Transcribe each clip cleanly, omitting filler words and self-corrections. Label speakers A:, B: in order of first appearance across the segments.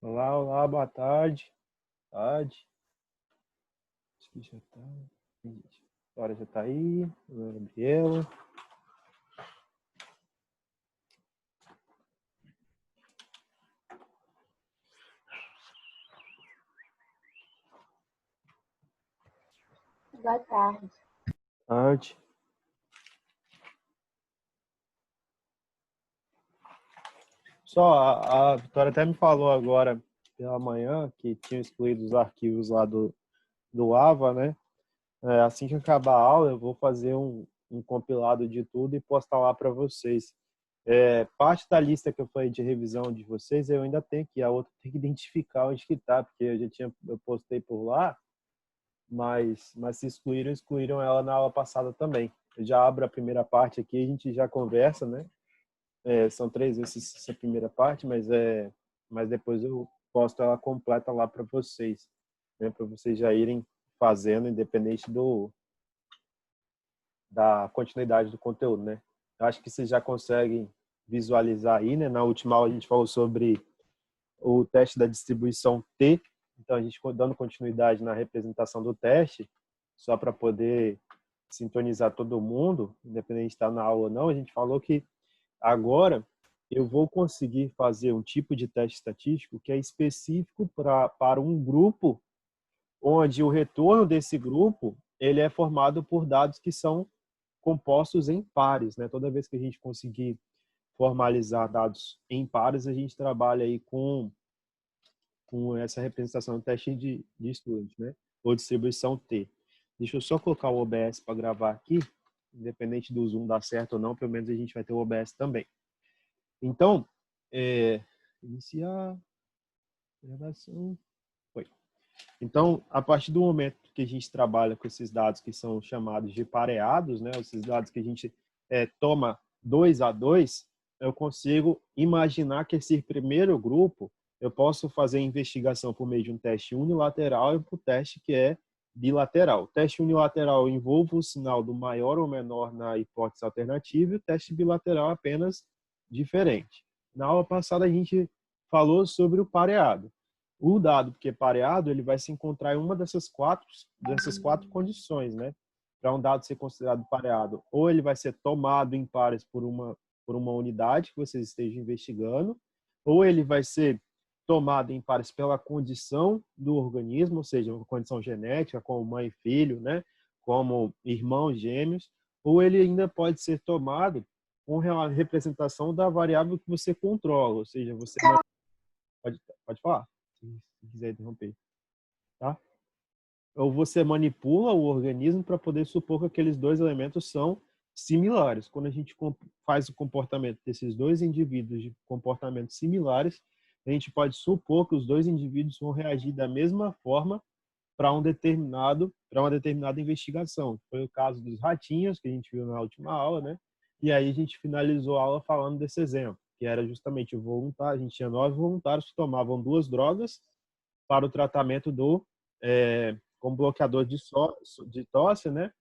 A: Olá, olá, boa tarde. Tarde. Acho que já tá. A Vitória já tá aí. Gabriela.
B: Boa tarde.
A: Tarde. Só, a Vitória até me falou agora pela manhã que tinha excluído os arquivos lá do AVA, né? Assim que acabar a aula, eu vou fazer um compilado de tudo e postar lá para vocês. Parte da lista que eu falei de revisão de vocês, eu ainda tenho que, a outra tem que identificar onde que tá, porque eu postei por lá, mas se excluíram ela na aula passada também. Eu já abro a primeira parte aqui, a gente já conversa, né? São 3 essa primeira parte, mas depois eu posto ela completa lá para vocês, né? Para vocês já irem fazendo, independente da continuidade do conteúdo, né? Eu acho que vocês já conseguem visualizar aí, né? Na última aula a gente falou sobre o teste da distribuição T, então a gente dando continuidade na representação do teste, só para poder sintonizar todo mundo, independente de estar na aula ou não, a gente falou que agora eu vou conseguir fazer um tipo de teste estatístico que é específico para um grupo, onde o retorno desse grupo ele é formado por dados que são compostos em pares, né? Toda vez que a gente conseguir formalizar dados em pares, a gente trabalha aí com essa representação do teste de Student, né? Ou distribuição T. Deixa eu só colocar o OBS para gravar aqui, independente do Zoom dar certo ou não, pelo menos a gente vai ter o OBS também. Então, iniciar gravação. Foi. Então, a partir do momento que a gente trabalha com esses dados que são chamados de pareados, né? Esses dados que a gente toma 2 a 2, eu consigo imaginar que esse primeiro grupo eu posso fazer a investigação por meio de um teste unilateral e por teste que é bilateral. O teste unilateral envolve o sinal do maior ou menor na hipótese alternativa e o teste bilateral apenas diferente. Na aula passada a gente falou sobre o pareado. O dado que é pareado, ele vai se encontrar em uma dessas quatro condições, né? Para um dado ser considerado pareado, ou ele vai ser tomado em pares por uma unidade que vocês estejam investigando, ou ele vai ser tomado em pares pela condição do organismo, ou seja, uma condição genética, como mãe e filho, né? Como irmãos gêmeos, ou ele ainda pode ser tomado com a representação da variável que você controla, ou seja, você pode falar, se quiser interromper, tá? Ou você manipula o organismo para poder supor que aqueles dois elementos são similares. Quando a gente faz o comportamento desses dois indivíduos de comportamentos similares, a gente pode supor que os dois indivíduos vão reagir da mesma forma para uma determinada investigação. Foi o caso dos ratinhos, que a gente viu na última aula, né? E aí a gente finalizou a aula falando desse exemplo, que era justamente o voluntário. A gente tinha 9 voluntários que tomavam 2 drogas para o tratamento com bloqueador de tosse, né?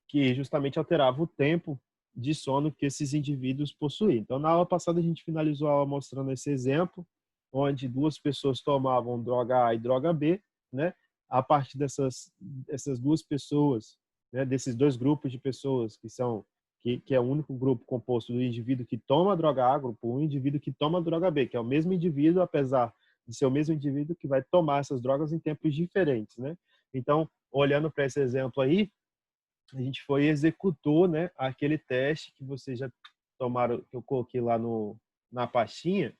A: Que justamente alterava o tempo de sono que esses indivíduos possuíam. Então, na aula passada, a gente finalizou a aula mostrando esse exemplo, onde 2 pessoas tomavam droga A e droga B, né? A partir essas 2 pessoas, né? Desses 2 grupos de pessoas que é o único grupo composto do indivíduo que toma a droga A, grupo 1, e indivíduo que toma a droga B, que é o mesmo indivíduo, apesar de ser o mesmo indivíduo que vai tomar essas drogas em tempos diferentes, né? Então, olhando para esse exemplo aí, a gente foi e executou, né, aquele teste que vocês já tomaram, que eu coloquei lá na pastinha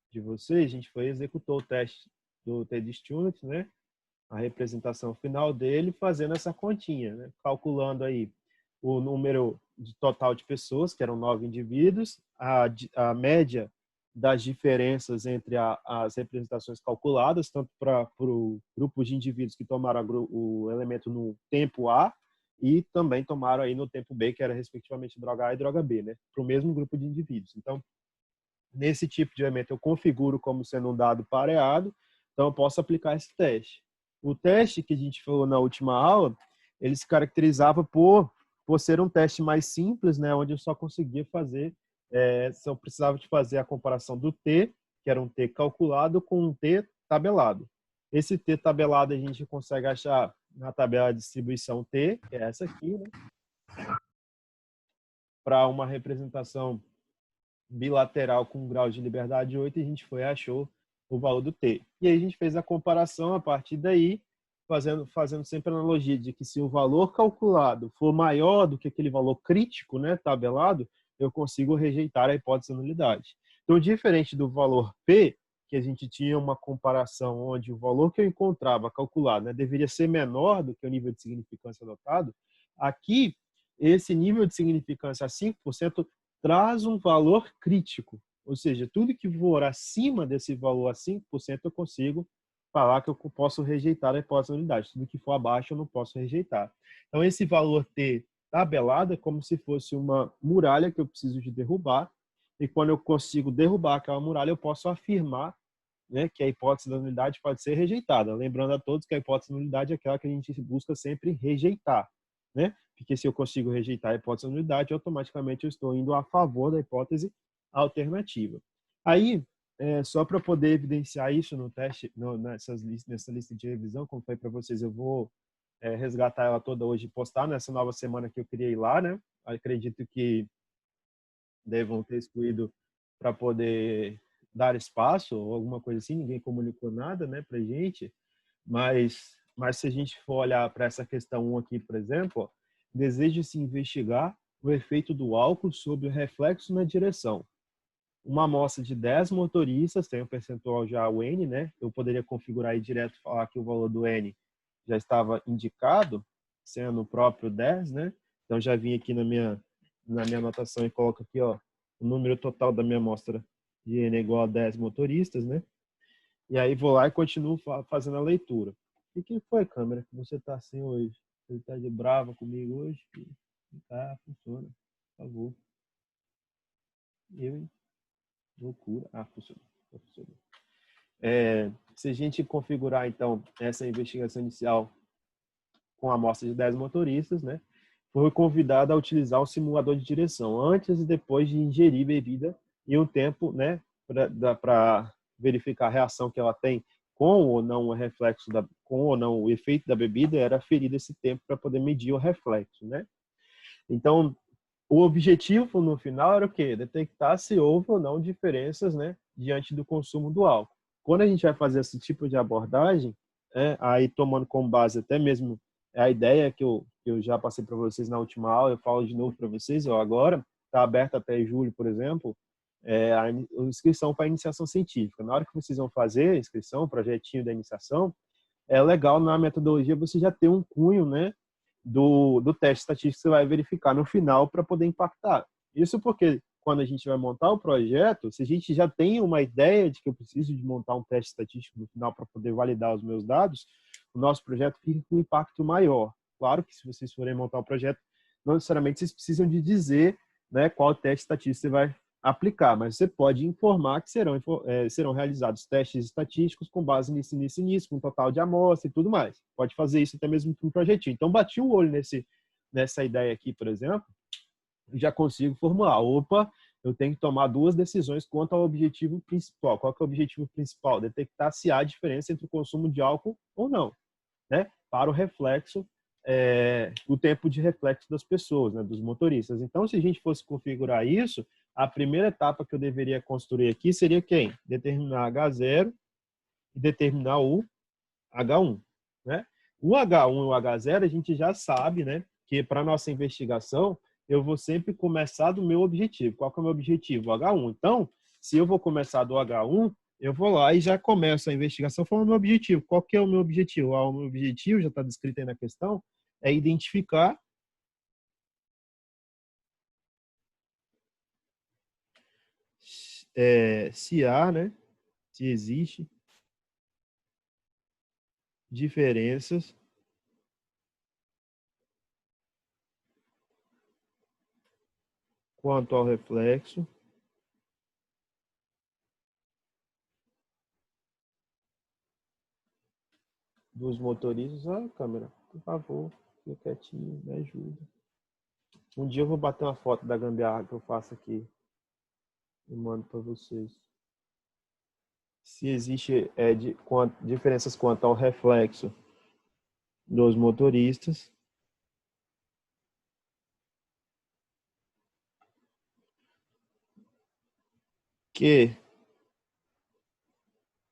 A: de vocês, a gente foi e executou o teste do TED-Student, né, a representação final dele, fazendo essa continha, né, calculando aí o número total de pessoas, que eram 9 indivíduos, a média das diferenças entre as representações calculadas, tanto para o grupo de indivíduos que tomaram o elemento no tempo A e também tomaram aí no tempo B, que era respectivamente droga A e droga B, né, para o mesmo grupo de indivíduos. Então, nesse tipo de elemento eu configuro como sendo um dado pareado, então eu posso aplicar esse teste. O teste que a gente falou na última aula, ele se caracterizava por ser um teste mais simples, né, onde eu só conseguia fazer, só precisava de fazer a comparação do T, que era um T calculado, com um T tabelado. Esse T tabelado a gente consegue achar na tabela de distribuição T, que é essa aqui, né? Para uma representação bilateral com grau de liberdade 8, a gente foi e achou o valor do T. E aí a gente fez a comparação a partir daí, fazendo sempre a analogia de que se o valor calculado for maior do que aquele valor crítico, né, tabelado, eu consigo rejeitar a hipótese da nulidade. Então, diferente do valor P, que a gente tinha uma comparação onde o valor que eu encontrava calculado, né, deveria ser menor do que o nível de significância adotado, aqui, esse nível de significância a 5% traz um valor crítico. Ou seja, tudo que for acima desse valor a 5%, eu consigo falar que eu posso rejeitar a hipótese da nulidade. Tudo que for abaixo, eu não posso rejeitar. Então, esse valor T tabelado é como se fosse uma muralha que eu preciso de derrubar. E quando eu consigo derrubar aquela muralha, eu posso afirmar, né, que a hipótese da nulidade pode ser rejeitada. Lembrando a todos que a hipótese da nulidade é aquela que a gente busca sempre rejeitar, né? Porque se eu consigo rejeitar a hipótese da nulidade, automaticamente eu estou indo a favor da hipótese alternativa. Aí, só para poder evidenciar isso no teste, nessa lista de revisão, como foi para vocês, eu vou resgatar ela toda hoje e postar nessa nova semana que eu criei lá, né? Acredito que devam ter excluído para poder dar espaço ou alguma coisa assim, ninguém comunicou nada, né, para gente, mas se a gente for olhar para essa questão 1 aqui, por exemplo, deseja-se investigar o efeito do álcool sobre o reflexo na direção. Uma amostra de 10 motoristas, tem um percentual já o N, né? Eu poderia configurar aí direto, falar que o valor do N já estava indicado, sendo o próprio 10, né? Então já vim aqui na minha anotação e coloco aqui, ó, o número total da minha amostra de N é igual a 10 motoristas, né? E aí vou lá e continuo fazendo a leitura. E que foi, câmera, que você tá assim hoje? Você tá de brava comigo hoje? Tá, funciona. Por favor. Eu, hein? Loucura. Ah, funcionou. Funcionou. Se a gente configurar, então, essa investigação inicial com a amostra de 10 motoristas, né, foi convidado a utilizar o simulador de direção antes e depois de ingerir bebida e um tempo, né, para verificar a reação que ela tem com ou não o reflexo com ou não o efeito da bebida, era ferido esse tempo para poder medir o reflexo, né? Então, o objetivo no final era o quê? Detectar se houve ou não diferenças, né, diante do consumo do álcool. Quando a gente vai fazer esse tipo de abordagem, aí tomando como base até mesmo a ideia que eu já passei para vocês na última aula, eu falo de novo para vocês, ó, agora está aberto até julho, por exemplo, a inscrição para a iniciação científica. Na hora que vocês vão fazer a inscrição, o projetinho da iniciação, é legal na metodologia você já ter um cunho, né, do teste estatístico que você vai verificar no final para poder impactar. Isso porque quando a gente vai montar o projeto, se a gente já tem uma ideia de que eu preciso de montar um teste estatístico no final para poder validar os meus dados, o nosso projeto fica com um impacto maior. Claro que se vocês forem montar o projeto, não necessariamente vocês precisam de dizer, né, qual teste estatístico você vai aplicar, mas você pode informar que serão realizados testes estatísticos com base nisso, com total de amostra e tudo mais. Pode fazer isso até mesmo com um projetinho. Então, bati o olho nessa ideia aqui, por exemplo, e já consigo formular. Opa, eu tenho que tomar duas decisões quanto ao objetivo principal. Qual que é o objetivo principal? Detectar se há diferença entre o consumo de álcool ou não, né? Para o reflexo, o tempo de reflexo das pessoas, né, dos motoristas. Então, se a gente fosse configurar isso, a primeira etapa que eu deveria construir aqui seria quem? Determinar H0 e determinar o H1, né? O H1 e o H0 a gente já sabe, né, que para nossa investigação eu vou sempre começar do meu objetivo. Qual que é o meu objetivo? O H1. Então, se eu vou começar do H1, eu vou lá e já começo a investigação falando do meu objetivo. Qual que é o meu objetivo? O meu objetivo, já está descrito aí na questão, é identificar se há, né, se existe diferenças quanto ao reflexo dos motoristas. Ah, câmera, por favor, fica quietinho, me ajuda. Um dia eu vou bater uma foto da gambiarra que eu faço aqui e mando para vocês. se existe diferenças quanto ao reflexo dos motoristas que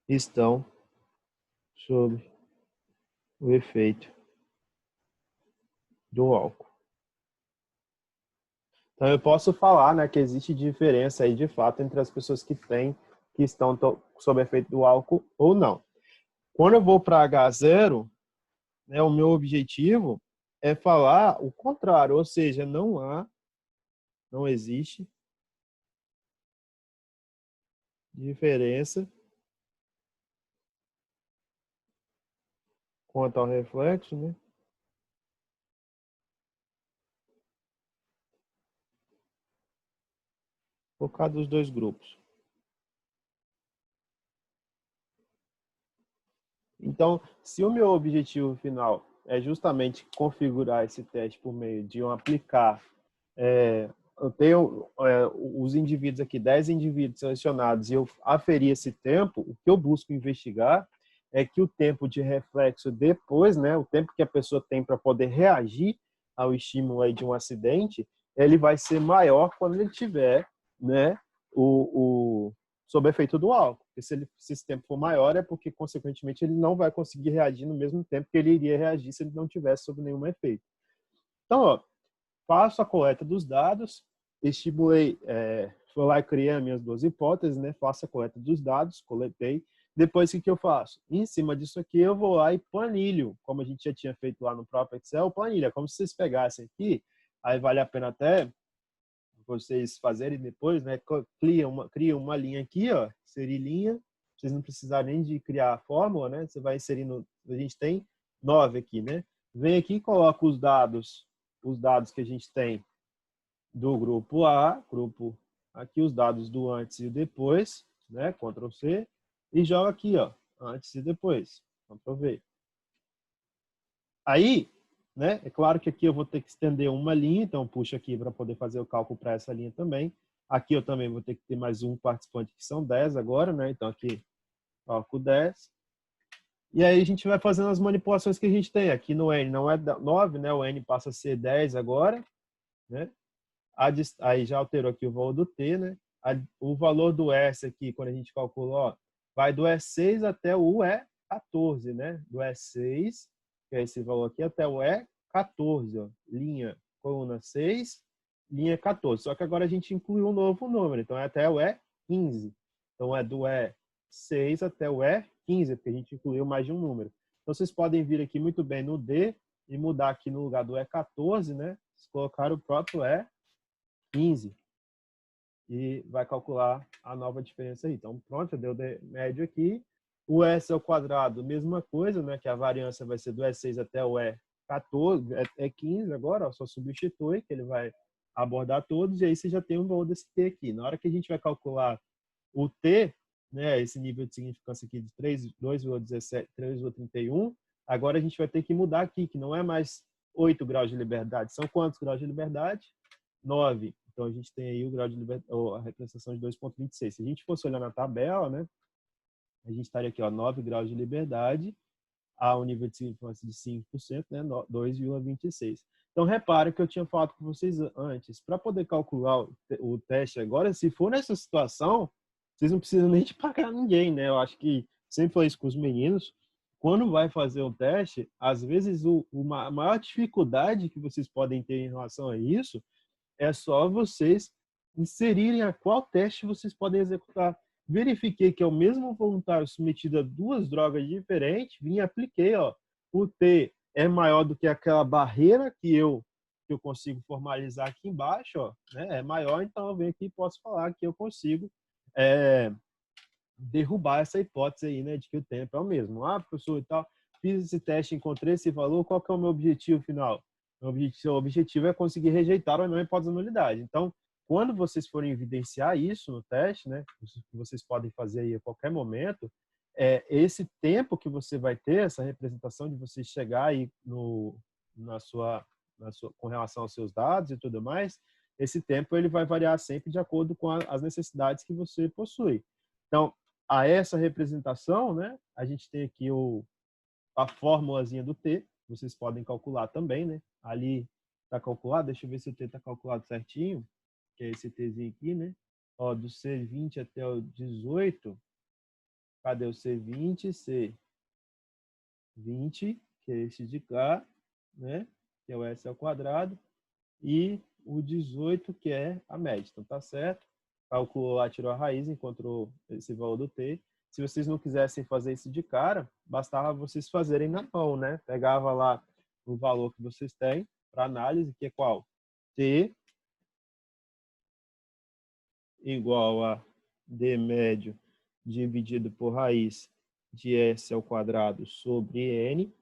A: estão sob o efeito do álcool. Então eu posso falar, né, que existe diferença aí de fato entre as pessoas que estão sob efeito do álcool ou não. Quando eu vou para H0, né, o meu objetivo é falar o contrário, ou seja, não existe diferença quanto ao reflexo, né, por causa dos dois grupos. Então, se o meu objetivo final é justamente configurar esse teste por meio de eu aplicar, eu tenho os indivíduos aqui, 10 indivíduos selecionados, e eu aferir esse tempo, o que eu busco investigar é que o tempo de reflexo depois, né, o tempo que a pessoa tem para poder reagir ao estímulo aí de um acidente, ele vai ser maior quando ele tiver, né, sob efeito do álcool. Porque se esse tempo for maior, é porque, consequentemente, ele não vai conseguir reagir no mesmo tempo que ele iria reagir se ele não tivesse sob nenhum efeito. Então, ó, faço a coleta dos dados, estimulei, fui lá e criei as minhas duas hipóteses, né? Faço a coleta dos dados, coletei. Depois, o que eu faço? Em cima disso aqui, eu vou lá e planilho, como a gente já tinha feito lá no próprio Excel, planilha. Como se vocês pegassem aqui, aí vale a pena até vocês fazerem depois, né? Cria uma linha aqui, ó, inserir linha. Vocês não precisarem nem de criar a fórmula, né? Você vai inserindo, a gente tem 9 aqui, né? Vem aqui e coloca os dados que a gente tem do grupo A, aqui os dados do antes e depois, né? Ctrl C, e joga aqui, ó, antes e depois. Ctrl V. Aí, né? É claro que aqui eu vou ter que estender uma linha, então puxo aqui para poder fazer o cálculo para essa linha também. Aqui eu também vou ter que ter mais um participante, que são 10 agora, né? Então aqui, cálculo 10. E aí a gente vai fazendo as manipulações que a gente tem. Aqui no N não é 9, né? O N passa a ser 10 agora, né? Aí já alterou aqui o valor do T, né? O valor do S aqui, quando a gente calcula, ó, vai do E6 até o E14, né? Do E6, que é esse valor aqui, até o E14, ó. Linha, coluna 6, linha 14. Só que agora a gente incluiu um novo número, então é até o E15. Então é do E6 até o E15, porque a gente incluiu mais de um número. Então vocês podem vir aqui muito bem no D e mudar aqui no lugar do E14, né? Colocar o próprio E15 e vai calcular a nova diferença aí. Então, pronto, deu médio aqui. O S ao quadrado, mesma coisa, né? Que a variância vai ser do E6 até o E14, E15 agora, ó, só substitui, que ele vai abordar todos, e aí você já tem um valor desse T aqui. Na hora que a gente vai calcular o T, né, esse nível de significância aqui de 2,17, 3,31, agora a gente vai ter que mudar aqui, que não é mais 8 graus de liberdade. São quantos graus de liberdade? 9. Então, a gente tem aí o grau de liberdade, ou a representação de 2,26. Se a gente fosse olhar na tabela, né, a gente estaria aqui, ó, 9 graus de liberdade a um nível de significância de 5%, né, 2,26. Então, repare que eu tinha falado com vocês antes. Para poder calcular o teste agora, se for nessa situação, vocês não precisam nem de pagar ninguém, né? Eu acho que sempre foi isso com os meninos. Quando vai fazer um teste, às vezes a maior dificuldade que vocês podem ter em relação a isso é só vocês inserirem a qual teste vocês podem executar. Verifiquei que é o mesmo voluntário submetido a duas drogas diferentes, vim e apliquei, ó. O T é maior do que aquela barreira que eu consigo formalizar aqui embaixo, ó, né? É maior, então eu venho aqui e posso falar que eu consigo derrubar essa hipótese aí, né, de que o tempo é o mesmo. Ah, professor, e tal, fiz esse teste, encontrei esse valor, qual que é o meu objetivo final? O objetivo é conseguir rejeitar ou não a hipótese da nulidade. Então, quando vocês forem evidenciar isso no teste, né, que vocês podem fazer aí a qualquer momento, esse tempo que você vai ter, essa representação de você chegar aí com relação aos seus dados e tudo mais, esse tempo ele vai variar sempre de acordo com as necessidades que você possui. Então, a essa representação, né, a gente tem aqui a formulazinha do T, vocês podem calcular também, né? Ali está calculado, deixa eu ver se o T está calculado certinho, que é esse Tzinho aqui, né? Ó, do C20 até o 18, cadê o C20? C20, que é esse de cá, né? Que é o S ao quadrado, e o 18, que é a média. Então, tá certo. Calculou lá, tirou a raiz, encontrou esse valor do T. Se vocês não quisessem fazer isso de cara, bastava vocês fazerem na mão, né? Pegava lá o valor que vocês têm para análise, que é qual? T igual a D médio dividido por raiz de S ao quadrado sobre N.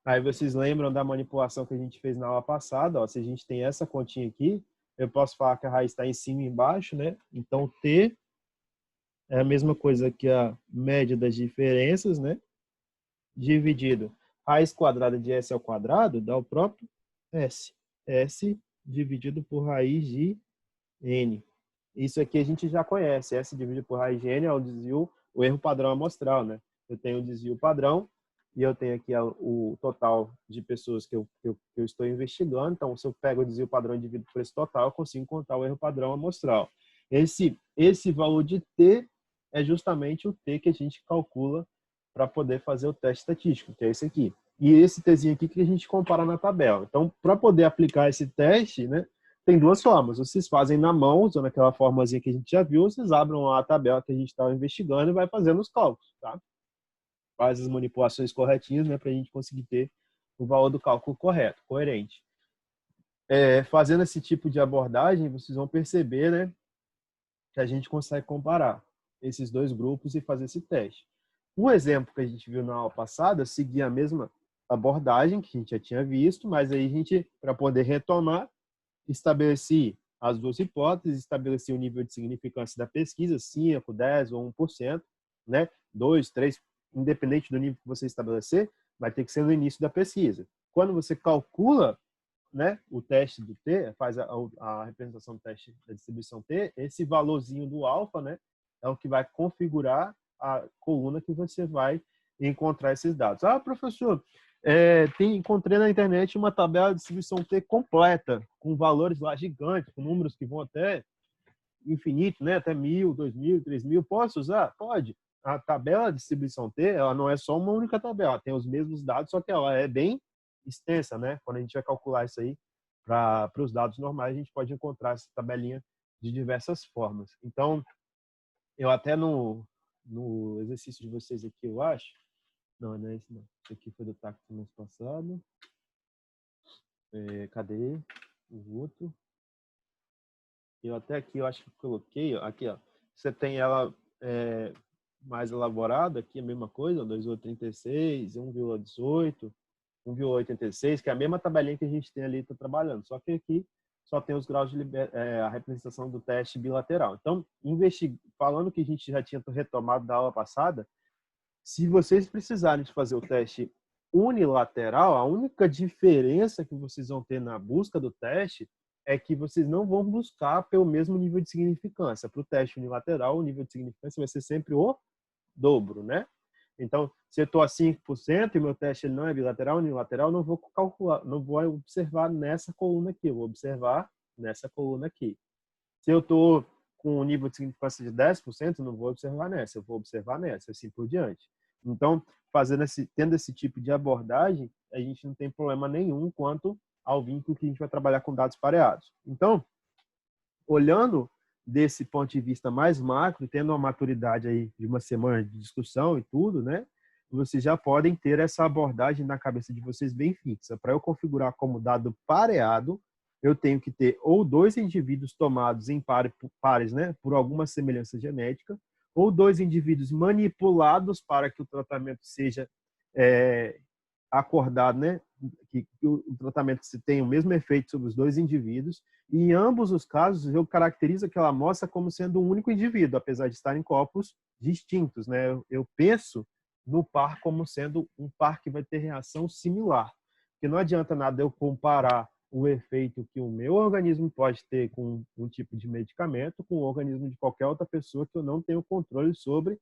A: Aí vocês lembram da manipulação que a gente fez na aula passada? Ó, se a gente tem essa continha aqui, eu posso falar que a raiz está em cima e embaixo, né? Então, T é a mesma coisa que a média das diferenças, né? Dividido raiz quadrada de S ao quadrado dá o próprio S. S dividido por raiz de N. Isso aqui a gente já conhece. S dividido por raiz de N é o desvio, o erro padrão amostral, né? Eu tenho o desvio padrão e eu tenho aqui o total de pessoas que eu estou investigando. Então, se eu pego o desvio padrão e divido por esse total, eu consigo encontrar o erro padrão amostral. Esse valor de T é justamente o T que a gente calcula para poder fazer o teste estatístico, que é esse aqui. E esse Tzinho aqui que a gente compara na tabela. Então, para poder aplicar esse teste, né, tem duas formas. Vocês fazem na mão, usando aquela formazinha que a gente já viu, vocês abrem lá a tabela que a gente estava investigando e vai fazendo os cálculos, tá? Faz as manipulações corretinhas, né, para a gente conseguir ter o valor do cálculo correto, coerente. Fazendo esse tipo de abordagem, vocês vão perceber, né, que a gente consegue comparar esses dois grupos e fazer esse teste. O exemplo que a gente viu na aula passada seguia a mesma abordagem que a gente já tinha visto, mas aí a gente, para poder retomar, estabeleci as duas hipóteses, estabeleci o nível de significância da pesquisa, 5, 10 ou 1%, né? 2, 3, independente do nível que você estabelecer, vai ter que ser no início da pesquisa. Quando você calcula, né, o teste do T, faz a representação do teste da distribuição T, esse valorzinho do alfa, né, é o que vai configurar a coluna que você vai encontrar esses dados. Ah, professor, encontrei na internet uma tabela de distribuição T completa, com valores lá gigantes, com números que vão até infinito, né, até 1.000, 2.000, 3.000. Posso usar? Pode. A tabela de distribuição T, ela não é só uma única tabela, ela tem os mesmos dados, só que ela é bem extensa, né? Quando a gente vai calcular isso aí para os dados normais, a gente pode encontrar essa tabelinha de diversas formas. Então, eu até no exercício de vocês aqui, eu acho, não é esse não. Esse aqui foi do TAC do mês passado. Cadê o outro? Eu até aqui, eu acho que coloquei, aqui, ó. Você tem ela mais elaborada, aqui a mesma coisa, 2,36, 1,18, 1,86, que é a mesma tabelinha que a gente tem ali, está trabalhando. Só que aqui só tem os graus de a representação do teste bilateral. Então, falando que a gente já tinha retomado da aula passada, se vocês precisarem de fazer o teste unilateral, a única diferença que vocês vão ter na busca do teste é que vocês não vão buscar pelo mesmo nível de significância. Para o teste unilateral, o nível de significância vai ser sempre o dobro, né? Então, se eu estou a 5% e meu teste ele não é bilateral, unilateral, não vou calcular, não vou observar nessa coluna aqui, eu vou observar nessa coluna aqui. Se eu estou com um nível de significância de 10%, eu não vou observar nessa, eu vou observar nessa, assim por diante. Então, tendo esse tipo de abordagem, a gente não tem problema nenhum quanto ao vínculo que a gente vai trabalhar com dados pareados. Então, olhando desse ponto de vista mais macro, tendo uma maturidade aí de uma semana de discussão e tudo, né? Vocês já podem ter essa abordagem na cabeça de vocês bem fixa. Para eu configurar como dado pareado, eu tenho que ter ou dois indivíduos tomados em pares, né, por alguma semelhança genética, ou dois indivíduos manipulados para que o tratamento seja acordado, né, que o tratamento se tenha o mesmo efeito sobre os dois indivíduos. E em ambos os casos, eu caracterizo aquela amostra como sendo um único indivíduo, apesar de estar em corpos distintos, né? Eu penso no par como sendo um par que vai ter reação similar. Porque não adianta nada eu comparar o efeito que o meu organismo pode ter com um tipo de medicamento com o organismo de qualquer outra pessoa que eu não tenho controle sobre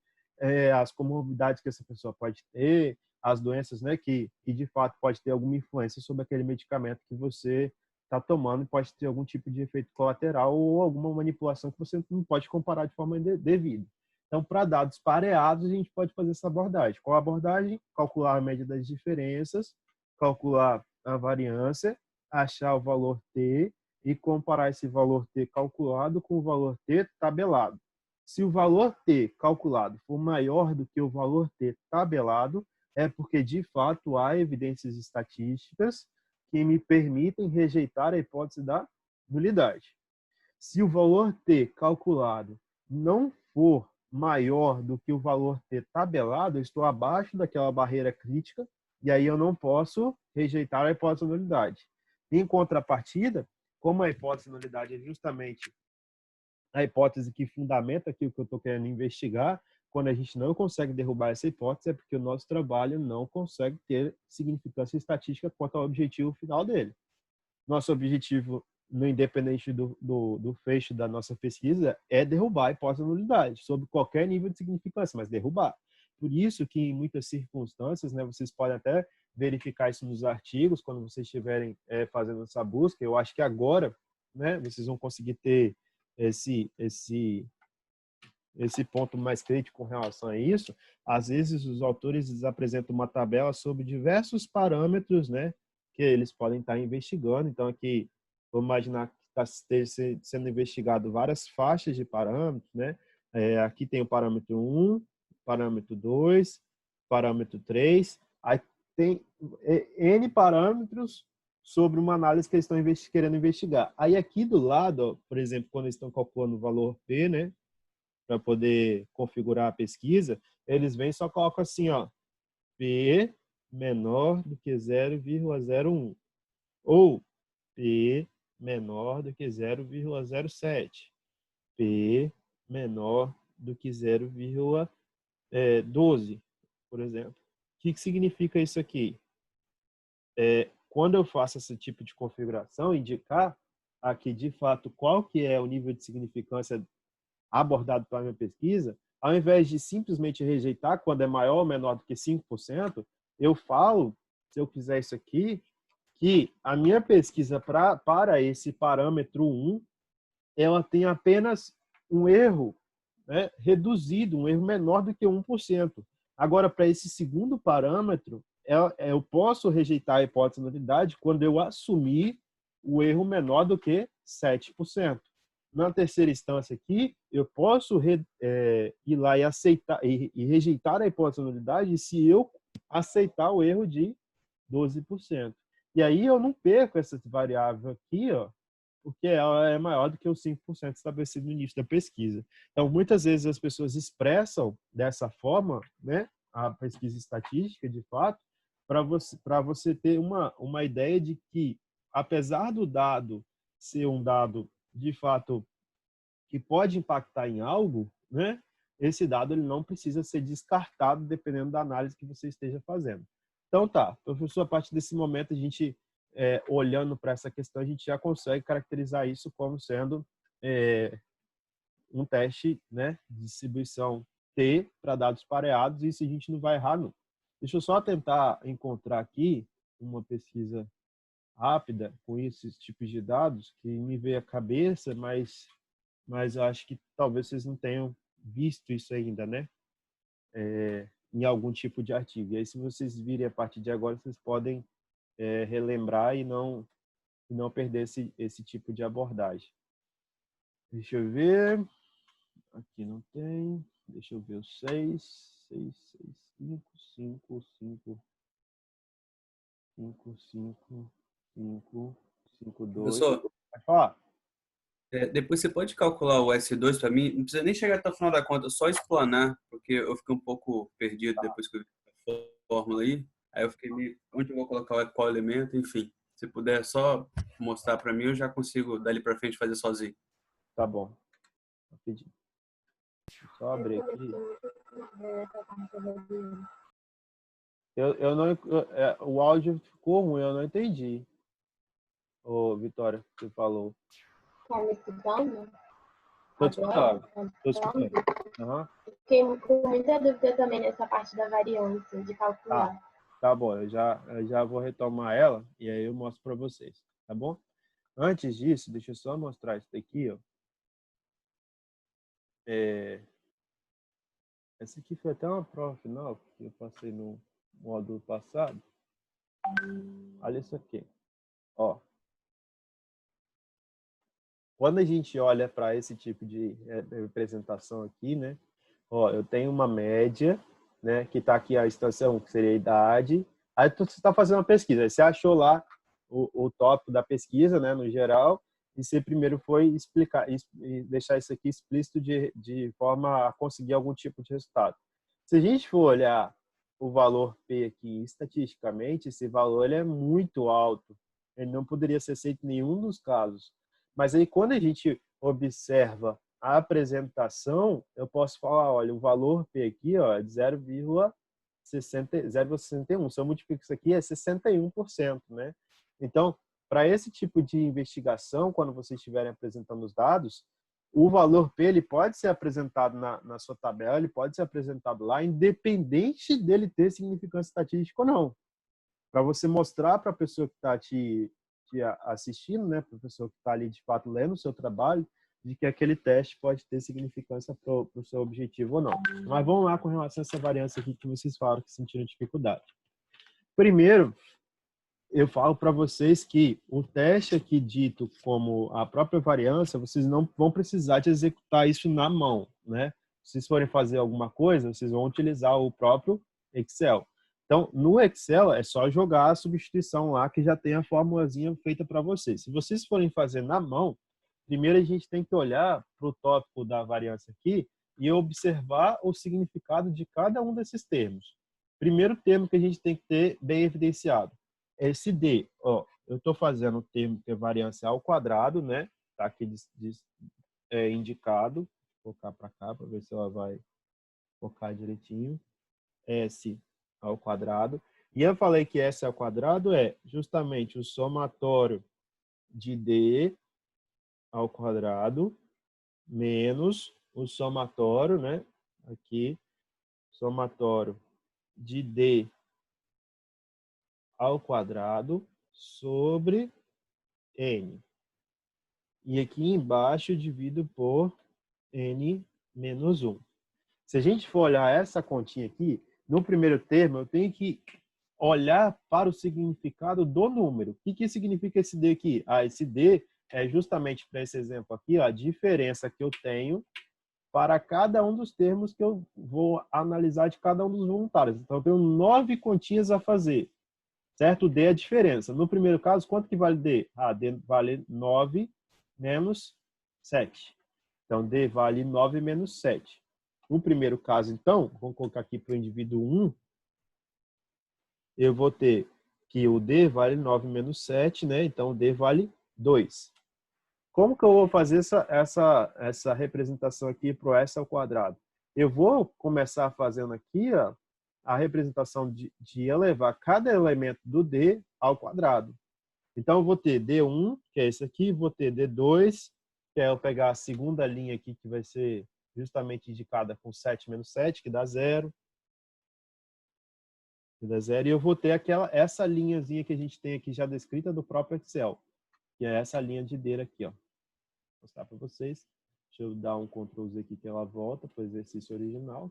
A: as comorbidades que essa pessoa pode ter, as doenças, né, que de fato pode ter alguma influência sobre aquele medicamento que você está tomando, pode ter algum tipo de efeito colateral ou alguma manipulação que você não pode comparar de forma devida. Então, para dados pareados, a gente pode fazer essa abordagem. Qual a abordagem? Calcular a média das diferenças, calcular a variância, achar o valor T e comparar esse valor T calculado com o valor T tabelado. Se o valor T calculado for maior do que o valor T tabelado, é porque, de fato, há evidências estatísticas que me permitem rejeitar a hipótese da nulidade. Se o valor T calculado não for maior do que o valor T tabelado, eu estou abaixo daquela barreira crítica e aí eu não posso rejeitar a hipótese da nulidade. Em contrapartida, como a hipótese da nulidade é justamente a hipótese que fundamenta aquilo que eu estou querendo investigar, quando a gente não consegue derrubar essa hipótese, é porque o nosso trabalho não consegue ter significância estatística quanto ao objetivo final dele. Nosso objetivo, no independente do fecho da nossa pesquisa, é derrubar a hipótese da nulidade, sob qualquer nível de significância, mas derrubar. Por isso que, em muitas circunstâncias, né, vocês podem até verificar isso nos artigos, quando vocês estiverem fazendo essa busca. Eu acho que agora, né, vocês vão conseguir ter esse ponto mais crítico com relação a isso. Às vezes os autores apresentam uma tabela sobre diversos parâmetros, né, que eles podem estar investigando. Então aqui, vamos imaginar que está sendo investigado várias faixas de parâmetros, né? Aqui tem o parâmetro 1, parâmetro 2, parâmetro 3, aí tem N parâmetros sobre uma análise que eles estão querendo investigar. Aí aqui do lado, ó, por exemplo, quando eles estão calculando o valor P, né, para poder configurar a pesquisa, eles vêm e só colocam assim, ó, P menor do que 0,01 ou P menor do que 0,07, P menor do que 0,12, por exemplo. O que significa isso aqui? Quando eu faço esse tipo de configuração, indicar aqui de fato qual que é o nível de significância abordado pela minha pesquisa, ao invés de simplesmente rejeitar quando é maior ou menor do que 5%, eu falo, se eu fizer isso aqui, que a minha pesquisa para esse parâmetro 1, ela tem apenas um erro, né, reduzido, um erro menor do que 1%. Agora, para esse segundo parâmetro, eu posso rejeitar a hipótese de nulidade quando eu assumir o erro menor do que 7%. Na terceira instância aqui, eu posso ir lá e aceitar e rejeitar a hipótese de nulidade se eu aceitar o erro de 12%. E aí eu não perco essa variável aqui, ó, porque ela é maior do que os 5% estabelecido no início da pesquisa. Então, muitas vezes as pessoas expressam dessa forma, né, a pesquisa estatística, de fato, para você ter uma ideia de que, apesar do dado ser um dado, de fato, que pode impactar em algo, né, esse dado ele não precisa ser descartado dependendo da análise que você esteja fazendo. Então, tá, professor, a partir desse momento, a gente, olhando para essa questão, a gente já consegue caracterizar isso como sendo um teste, né, de distribuição T para dados pareados, e isso a gente não vai errar, não. Deixa eu só tentar encontrar aqui uma pesquisa rápida com esses tipos de dados que me veio à cabeça, mas eu acho que talvez vocês não tenham visto isso ainda, né? Em algum tipo de artigo. E aí, se vocês virem a partir de agora, vocês podem relembrar e não perder esse tipo de abordagem. Deixa eu ver. Aqui não tem. Deixa eu ver o 6, 6, 6, 5, 5, 5, 5, 5, 5, 5, 2.
B: Professor,
A: Pode falar?
B: depois você pode calcular o S2 para mim? Não precisa nem chegar até o final da conta, só explanar, porque eu fiquei um pouco perdido depois que eu vi a fórmula aí. Aí eu fiquei meio, onde eu vou colocar qual elemento, enfim. Se puder só mostrar para mim, eu já consigo dali para frente fazer sozinho.
A: Tá bom. Rapidinho. Deixa eu só abrir aqui. Eu não, o áudio ficou ruim, eu não entendi. Ô, Vitória, você falou.
C: Tá me escutando?
A: Tô
C: Tá
A: te
C: bem?
A: escutando. Tô
C: Então,
A: escutando. Aham.
C: fiquei com muita dúvida também nessa parte da variância, de
A: Tá,
C: calcular.
A: tá bom. Eu já vou retomar ela e aí eu mostro para vocês, tá bom? Antes disso, deixa eu só mostrar isso daqui, ó. Essa aqui foi até uma prova final que eu passei no módulo passado. Olha isso aqui, ó. Quando a gente olha para esse tipo de representação aqui, né? Ó, eu tenho uma média, né? Que está aqui a instância 1, que seria a idade. Aí você está fazendo uma pesquisa. Aí você achou lá o tópico da pesquisa, né? No geral. E você primeiro foi explicar e deixar isso aqui explícito de forma a conseguir algum tipo de resultado. Se a gente for olhar o valor P aqui estatisticamente, esse valor ele é muito alto. Ele não poderia ser aceito em nenhum dos casos. Mas aí, quando a gente observa a apresentação, eu posso falar, olha, o valor P aqui ó, é de 0,61. Se eu multiplico isso aqui, é 61%, né? Então, para esse tipo de investigação, quando vocês estiverem apresentando os dados, o valor P ele pode ser apresentado na sua tabela, ele pode ser apresentado lá, independente dele ter significância estatística ou não. Para você mostrar para a pessoa que está te assistindo, né, para a pessoa que está ali de fato lendo o seu trabalho, de que aquele teste pode ter significância para o seu objetivo ou não. Mas vamos lá com relação a essa variância aqui que vocês falaram que sentiram dificuldade. Primeiro, eu falo para vocês que o teste aqui dito como a própria variância, vocês não vão precisar de executar isso na mão, né? Se vocês forem fazer alguma coisa, vocês vão utilizar o próprio Excel. Então, no Excel é só jogar a substituição lá que já tem a formulazinha feita para vocês. Se vocês forem fazer na mão, primeiro a gente tem que olhar para o tópico da variância aqui e observar o significado de cada um desses termos. Primeiro termo que a gente tem que ter bem evidenciado. Esse D, ó, eu estou fazendo o termo que é variância ao quadrado, né? Tá aqui indicado. Vou colocar para cá para ver se ela vai focar direitinho. S ao quadrado. E eu falei que S ao quadrado é justamente o somatório de D ao quadrado menos o somatório, né? Aqui, somatório de D ao quadrado sobre N. E aqui embaixo eu divido por N menos 1. Se a gente for olhar essa continha aqui, no primeiro termo eu tenho que olhar para o significado do número. O que significa esse D aqui? Esse D é justamente para esse exemplo aqui, a diferença que eu tenho para cada um dos termos que eu vou analisar de cada um dos voluntários. Então, eu tenho 9 continhas a fazer, certo? O D é a diferença. No primeiro caso, quanto que vale D? D vale 9 menos 7. Então, D vale 9 menos 7. No primeiro caso, então, vamos colocar aqui para o indivíduo 1, eu vou ter que o D vale 9 menos 7, né? Então, o D vale 2. Como que eu vou fazer essa representação aqui para o S ao quadrado? Eu vou começar fazendo aqui ó, a representação de elevar cada elemento do D ao quadrado. Então, eu vou ter D1, que é esse aqui, vou ter D2, que é eu pegar a segunda linha aqui, que vai ser justamente indicada com 7 menos 7, que dá 0. Que dá 0. E eu vou ter essa linhazinha que a gente tem aqui já descrita do próprio Excel, que é essa linha de D aqui, ó. Vou mostrar para vocês. Deixa eu dar um Ctrl Z aqui que ela volta para o exercício original.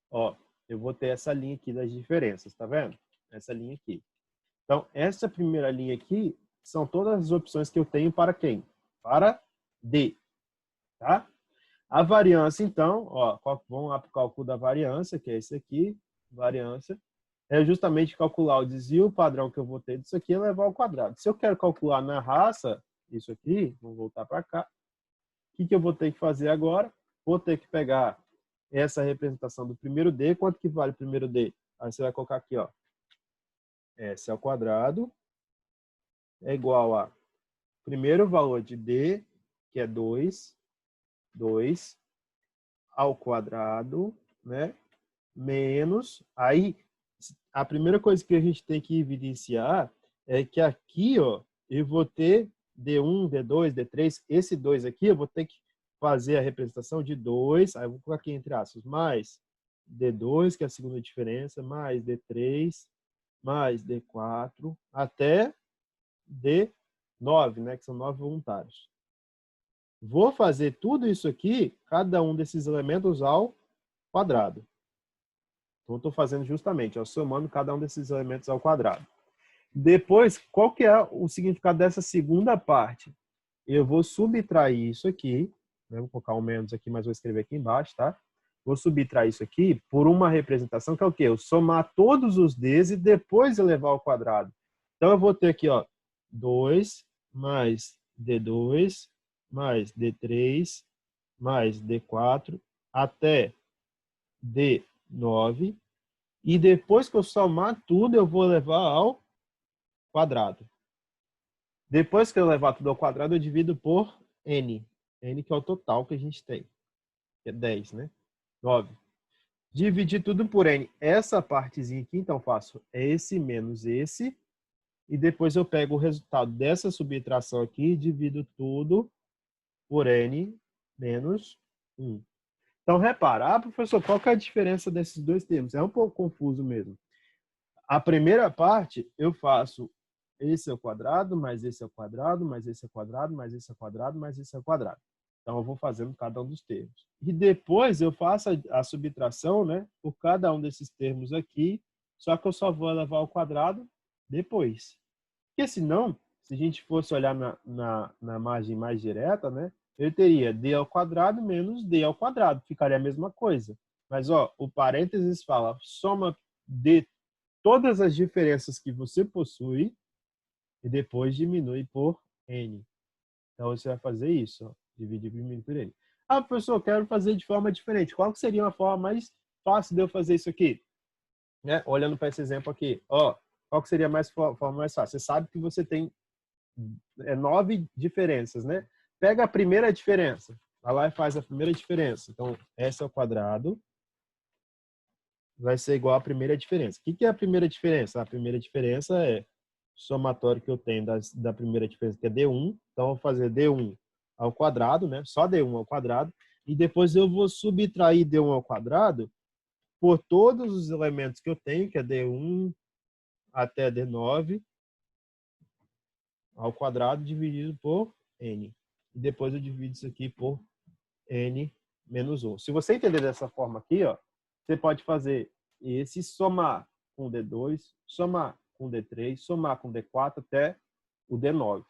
A: Ó, eu vou ter essa linha aqui das diferenças, tá vendo? Essa linha aqui. Então, essa primeira linha aqui são todas as opções que eu tenho para quem? Para D, tá? A variância, então, ó, vamos lá para o cálculo da variância, que é esse aqui, variância. É justamente calcular o desvio padrão que eu vou ter disso aqui e levar ao quadrado. Se eu quero calcular na raça, isso aqui, vamos voltar para cá. O que eu vou ter que fazer agora? Vou ter que pegar essa representação do primeiro D. Quanto que vale o primeiro D? Aí você vai colocar aqui, ó. S ao quadrado é igual a primeiro valor de D, que é 2 ao quadrado, né? Menos, aí a primeira coisa que a gente tem que evidenciar é que aqui, ó, eu vou ter D1, D2, D3, esse 2 aqui, eu vou ter que fazer a representação de 2, aí eu vou colocar aqui entre aspas, mais D2, que é a segunda diferença, mais D3, mais D4, até D9, né, que são 9 voluntários. Vou fazer tudo isso aqui, cada um desses elementos ao quadrado. Então, eu estou fazendo justamente, ó, somando cada um desses elementos ao quadrado. Depois, qual que é o significado dessa segunda parte? Eu vou subtrair isso aqui, né? Vou colocar um menos aqui, mas vou escrever aqui embaixo, tá? Vou subtrair isso aqui por uma representação que é o quê? Eu somar todos os Ds e depois elevar ao quadrado. Então, eu vou ter aqui, ó, 2 mais D2 mais D3 mais D4 até D9. E depois que eu somar tudo, eu vou levar ao quadrado. Depois que eu levar tudo ao quadrado, eu divido por N. N que é o total que a gente tem. Que é 10, né? 9. Dividir tudo por N. Essa partezinha aqui, então, faço esse menos esse. E depois eu pego o resultado dessa subtração aqui e divido tudo por N menos 1. Então, repara, professor, qual que é a diferença desses dois termos? É um pouco confuso mesmo. A primeira parte, eu faço esse ao quadrado, mais esse ao quadrado, mais esse ao quadrado, mais esse ao quadrado, mais esse ao quadrado. Então, eu vou fazendo cada um dos termos. E depois eu faço a subtração, né, por cada um desses termos aqui, só que eu só vou elevar ao quadrado depois. Porque senão, se a gente fosse olhar na margem mais direta, né, eu teria d ao quadrado menos d ao quadrado. Ficaria a mesma coisa. Mas, ó, o parênteses fala soma de todas as diferenças que você possui e depois diminui por N. Então, você vai fazer isso, ó, dividir por N. Ah, professor, eu quero fazer de forma diferente. Qual seria uma forma mais fácil de eu fazer isso aqui? Né? Olhando para esse exemplo aqui, ó, qual seria a forma mais fácil? Você sabe que você tem 9 diferenças, né? Pega a primeira diferença. Vai lá e faz a primeira diferença. Então, S ao quadrado vai ser igual à primeira diferença. O que é a primeira diferença? A primeira diferença é o somatório que eu tenho da primeira diferença, que é D1. Então, eu vou fazer D1 ao quadrado, né? Só D1 ao quadrado. E depois eu vou subtrair D1 ao quadrado por todos os elementos que eu tenho, que é D1 até D9 ao quadrado dividido por N. E depois eu divido isso aqui por N menos 1. Se você entender dessa forma aqui, ó, você pode fazer esse somar com D2, somar com D3, somar com D4 até o D9.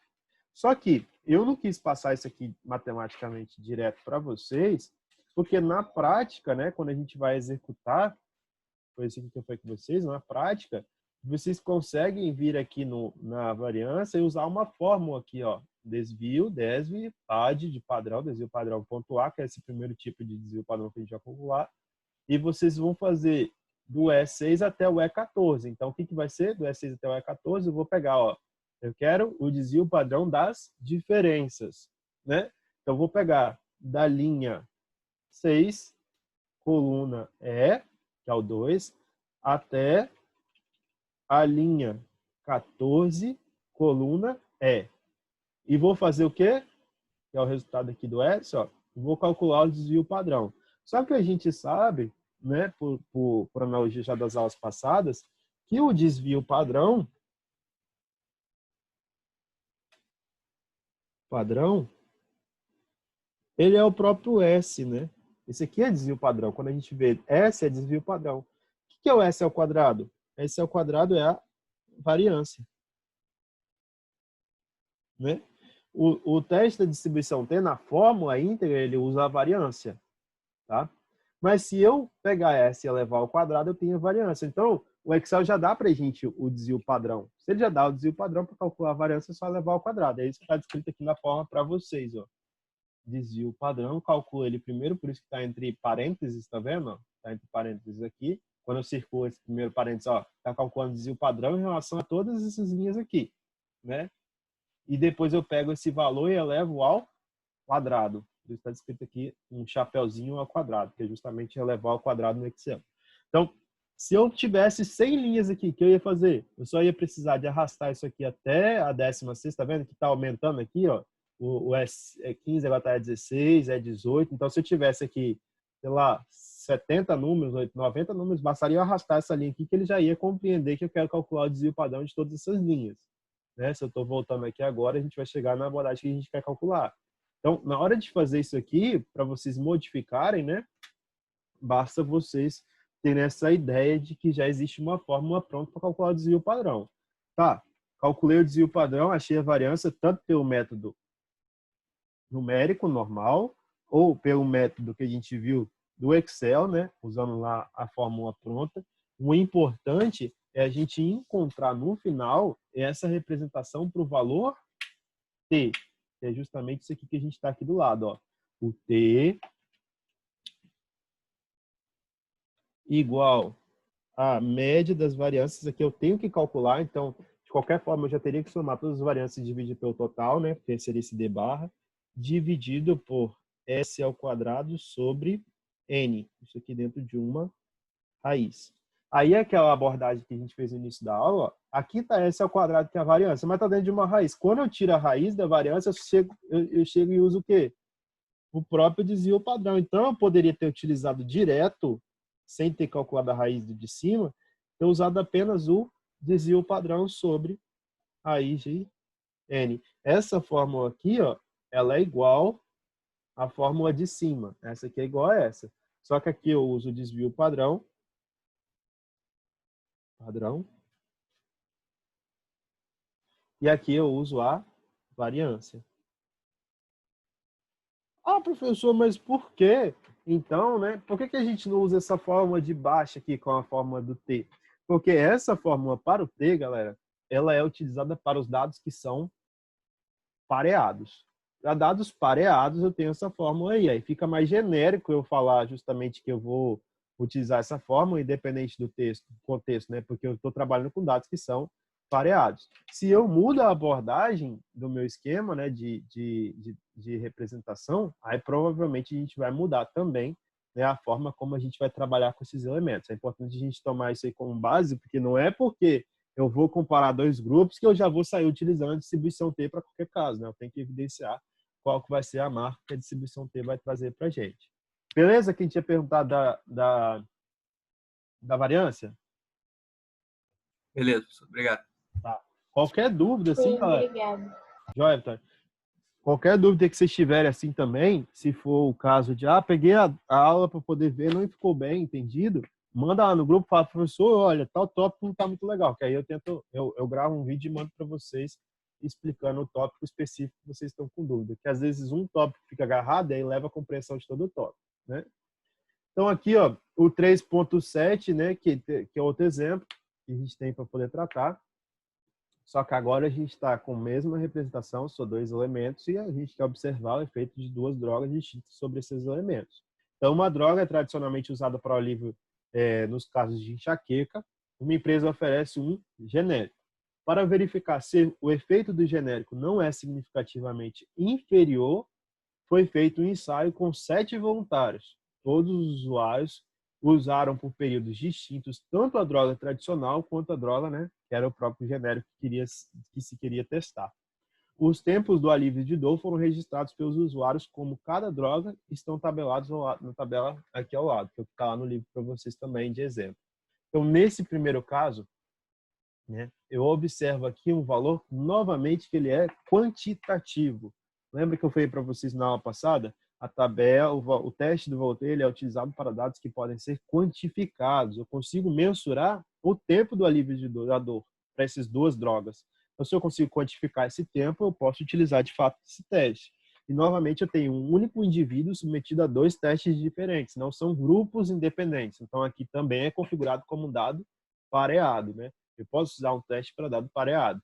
A: Só que eu não quis passar isso aqui matematicamente direto para vocês, porque na prática, né, quando a gente vai executar, foi isso que eu falei com vocês, na prática, vocês conseguem vir aqui na variância e usar uma fórmula aqui, ó, desvio, DESV, PAD de padrão, desvio padrão ponto A, que é esse primeiro tipo de desvio padrão que a gente vai calcular, e vocês vão fazer do E6 até o E14. Então, o que vai ser? Do E6 até o E14, eu vou pegar, ó, eu quero o desvio padrão das diferenças, né? Então, eu vou pegar da linha 6, coluna E, que é o 2, até a linha 14, coluna E. E vou fazer o quê? Que é o resultado aqui do S, ó. Vou calcular o desvio padrão. Só que a gente sabe, né, por analogia já das aulas passadas, que o desvio padrão, ele é o próprio S, né? Esse aqui é desvio padrão. Quando a gente vê S é desvio padrão. O que é o S ao quadrado? S ao quadrado é a variância, né? O teste da distribuição T, na fórmula íntegra, ele usa a variância, tá? Mas se eu pegar S e elevar ao quadrado, eu tenho a variância. Então, o Excel já dá para a gente o desvio padrão. Se ele já dá o desvio padrão, para calcular a variância, é só elevar ao quadrado. É isso que está descrito aqui na forma para vocês, ó. Desvio padrão, calcula ele primeiro, por isso que está entre parênteses, tá vendo? Está entre parênteses aqui. Quando eu circulo esse primeiro parênteses, ó, está calculando o desvio padrão em relação a todas essas linhas aqui, né? E depois eu pego esse valor e elevo ao quadrado. Está descrito aqui um chapeuzinho ao quadrado, que é justamente elevar ao quadrado no Excel. Então, se eu tivesse 100 linhas aqui, o que eu ia fazer? Eu só ia precisar de arrastar isso aqui até a 16ª, tá vendo que está aumentando aqui, ó? o é 15, agora está 16, é 18. Então, se eu tivesse aqui, sei lá, 70 números, 90 números, bastaria eu arrastar essa linha aqui que ele já ia compreender que eu quero calcular o desvio padrão de todas essas linhas. Né? Se eu estou voltando aqui agora, a gente vai chegar na abordagem que a gente quer calcular. Então, na hora de fazer isso aqui, para vocês modificarem, né, basta vocês terem essa ideia de que já existe uma fórmula pronta para calcular o desvio padrão. Tá, calculei o desvio padrão, achei a variância tanto pelo método numérico normal ou pelo método que a gente viu do Excel, né, usando lá a fórmula pronta. O importante é a gente encontrar no final essa representação para o valor T, que é justamente isso aqui que a gente está aqui do lado. Ó. O T igual a média das variâncias. Aqui eu tenho que calcular, então, de qualquer forma, eu já teria que somar todas as variâncias e dividir pelo total, né? Porque seria esse D barra, dividido por S ao quadrado sobre N. Isso aqui dentro de uma raiz. Aí aquela abordagem que a gente fez no início da aula, ó, aqui está S ao quadrado, que é a variância, mas está dentro de uma raiz. Quando eu tiro a raiz da variância, eu chego e uso o quê? O próprio desvio padrão. Então, eu poderia ter utilizado direto, sem ter calculado a raiz de cima, ter usado apenas o desvio padrão sobre raiz de N. Essa fórmula aqui, ó, ela é igual à fórmula de cima. Essa aqui é igual a essa. Só que aqui eu uso o desvio padrão. E aqui eu uso a variância. Ah, professor, mas por quê? Então, né? Por que a gente não usa essa fórmula de baixo aqui com a fórmula do T? Porque essa fórmula para o T, galera, ela é utilizada para os dados que são pareados. Para dados pareados, eu tenho essa fórmula aí. Aí fica mais genérico eu falar justamente que eu vou utilizar essa fórmula, independente do contexto, né? Porque eu estou trabalhando com dados que são pareados. Se eu mudo a abordagem do meu esquema, né, de representação, aí provavelmente a gente vai mudar também, né, a forma como a gente vai trabalhar com esses elementos. É importante a gente tomar isso aí como base, porque não é porque eu vou comparar dois grupos que eu já vou sair utilizando a distribuição T para qualquer caso, né? Eu tenho que evidenciar qual que vai ser a marca que a distribuição T vai trazer para a gente. Beleza? Quem tinha perguntado da variância?
B: Beleza, professor. Obrigado.
A: Tá. Qualquer dúvida, assim,
C: Sim,
A: galera?
C: obrigada.
A: Joia, Vitória. Qualquer dúvida que vocês tiverem assim também, se for o caso de, peguei a aula para poder ver, não ficou bem entendido, manda lá no grupo, fala, professor, olha, tal tópico não está muito legal, que aí eu gravo um vídeo e mando para vocês explicando o tópico específico que vocês estão com dúvida, que às vezes um tópico fica agarrado e aí leva a compreensão de todo o tópico, né? Então aqui, ó, o 3.7, né, que é outro exemplo que a gente tem para poder tratar. Só que agora a gente está com a mesma representação, são dois elementos, e a gente quer observar o efeito de duas drogas distintas sobre esses elementos. Então, uma droga é tradicionalmente usada para o alívio nos casos de enxaqueca. Uma empresa oferece um genérico. Para verificar se o efeito do genérico não é significativamente inferior, foi feito um ensaio com 7 voluntários. Todos os usuários usaram por períodos distintos tanto a droga tradicional quanto a droga, né, que era o próprio genérico que se queria testar. Os tempos do alívio de dor foram registrados pelos usuários como cada droga estão tabelados na tabela aqui ao lado, que eu vou ficar lá no livro para vocês também de exemplo. Então, nesse primeiro caso, né, eu observo aqui um valor, novamente, que ele é quantitativo. Lembra que eu falei para vocês na aula passada? A tabela, o teste do Voltaire, ele é utilizado para dados que podem ser quantificados. Eu consigo mensurar o tempo do alívio da dor para essas duas drogas. Então, se eu consigo quantificar esse tempo, eu posso utilizar de fato esse teste. E, novamente, eu tenho um único indivíduo submetido a 2 testes diferentes, não são grupos independentes. Então, aqui também é configurado como um dado pareado, né? Eu posso usar um teste para dado pareado.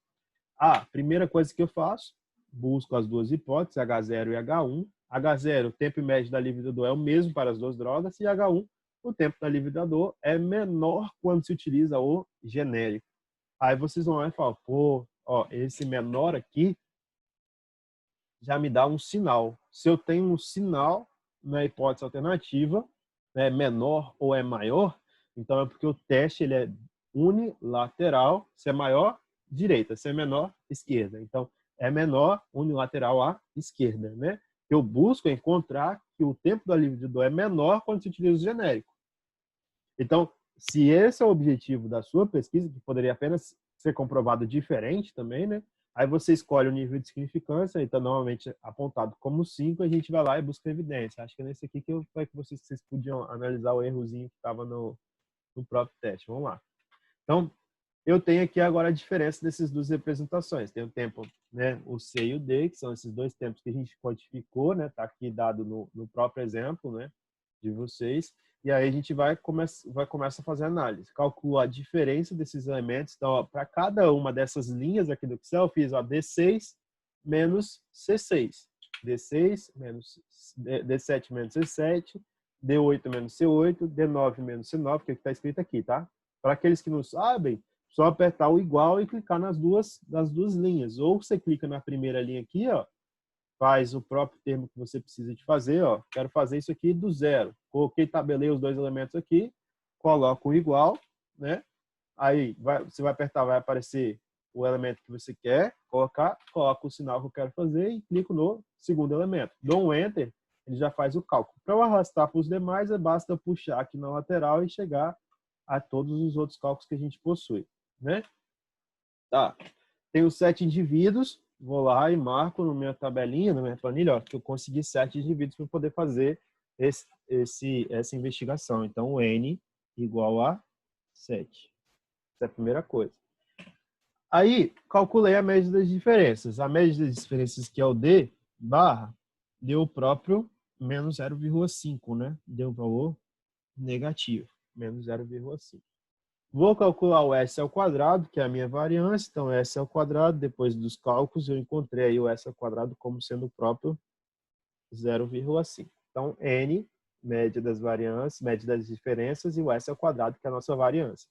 A: Primeira coisa que eu faço, busco as duas hipóteses, H0 e H1. H0, o tempo médio da alívio da dor é o mesmo para as duas drogas, e H1, o tempo da alívio da dor é menor quando se utiliza o genérico. Aí vocês vão lá e falam, esse menor aqui já me dá um sinal. Se eu tenho um sinal na hipótese alternativa, né, menor ou é maior, então é porque o teste ele é unilateral, se é maior, direita, se é menor, esquerda. Então, é menor unilateral à esquerda, né? Eu busco encontrar que o tempo do alívio de dor é menor quando se utiliza o genérico. Então, se esse é o objetivo da sua pesquisa, que poderia apenas ser comprovado diferente também, né? Aí você escolhe o nível de significância, então normalmente apontado como 5, a gente vai lá e busca evidência. Acho que é nesse aqui que foi que vocês podiam analisar o errozinho que estava no próprio teste. Vamos lá. Então, eu tenho aqui agora a diferença dessas duas representações. Tem o tempo, né, o C e o D, que são esses dois tempos que a gente quantificou, né? Está aqui dado no próprio exemplo, né, de vocês. E aí a gente vai começar a fazer análise. Calculo a diferença desses elementos. Então, para cada uma dessas linhas aqui do Excel, eu fiz D6 menos C6. D6 menos D7 menos C7, D8 menos C8, D9 menos C9, que é o que está escrito aqui, tá? Para aqueles que não sabem, só apertar o igual e clicar nas duas linhas. Ou você clica na primeira linha aqui, ó, faz o próprio termo que você precisa de fazer, ó. Quero fazer isso aqui do zero. Coloquei, tabelei os dois elementos aqui, coloco o igual, né? Aí você vai apertar, vai aparecer o elemento que você quer colocar, coloco o sinal que eu quero fazer e clico no segundo elemento. Dou um Enter, ele já faz o cálculo. Para eu arrastar para os demais, basta puxar aqui na lateral e chegar a todos os outros cálculos que a gente possui, né? Tá. Tenho 7 indivíduos, vou lá e marco na minha tabelinha, na minha planilha, ó, que eu consegui 7 indivíduos para poder fazer essa investigação. Então, o N igual a 7. Essa é a primeira coisa. Aí, calculei a média das diferenças. A média das diferenças, que é o D barra, deu o próprio menos 0,5, né? Deu o valor negativo, menos 0,5. Vou calcular o S ao quadrado, que é a minha variância. Então, S ao quadrado, depois dos cálculos, eu encontrei aí o S ao quadrado como sendo o próprio 0,5. Então, N, média das variâncias, média das diferenças, e o S ao quadrado, que é a nossa variância.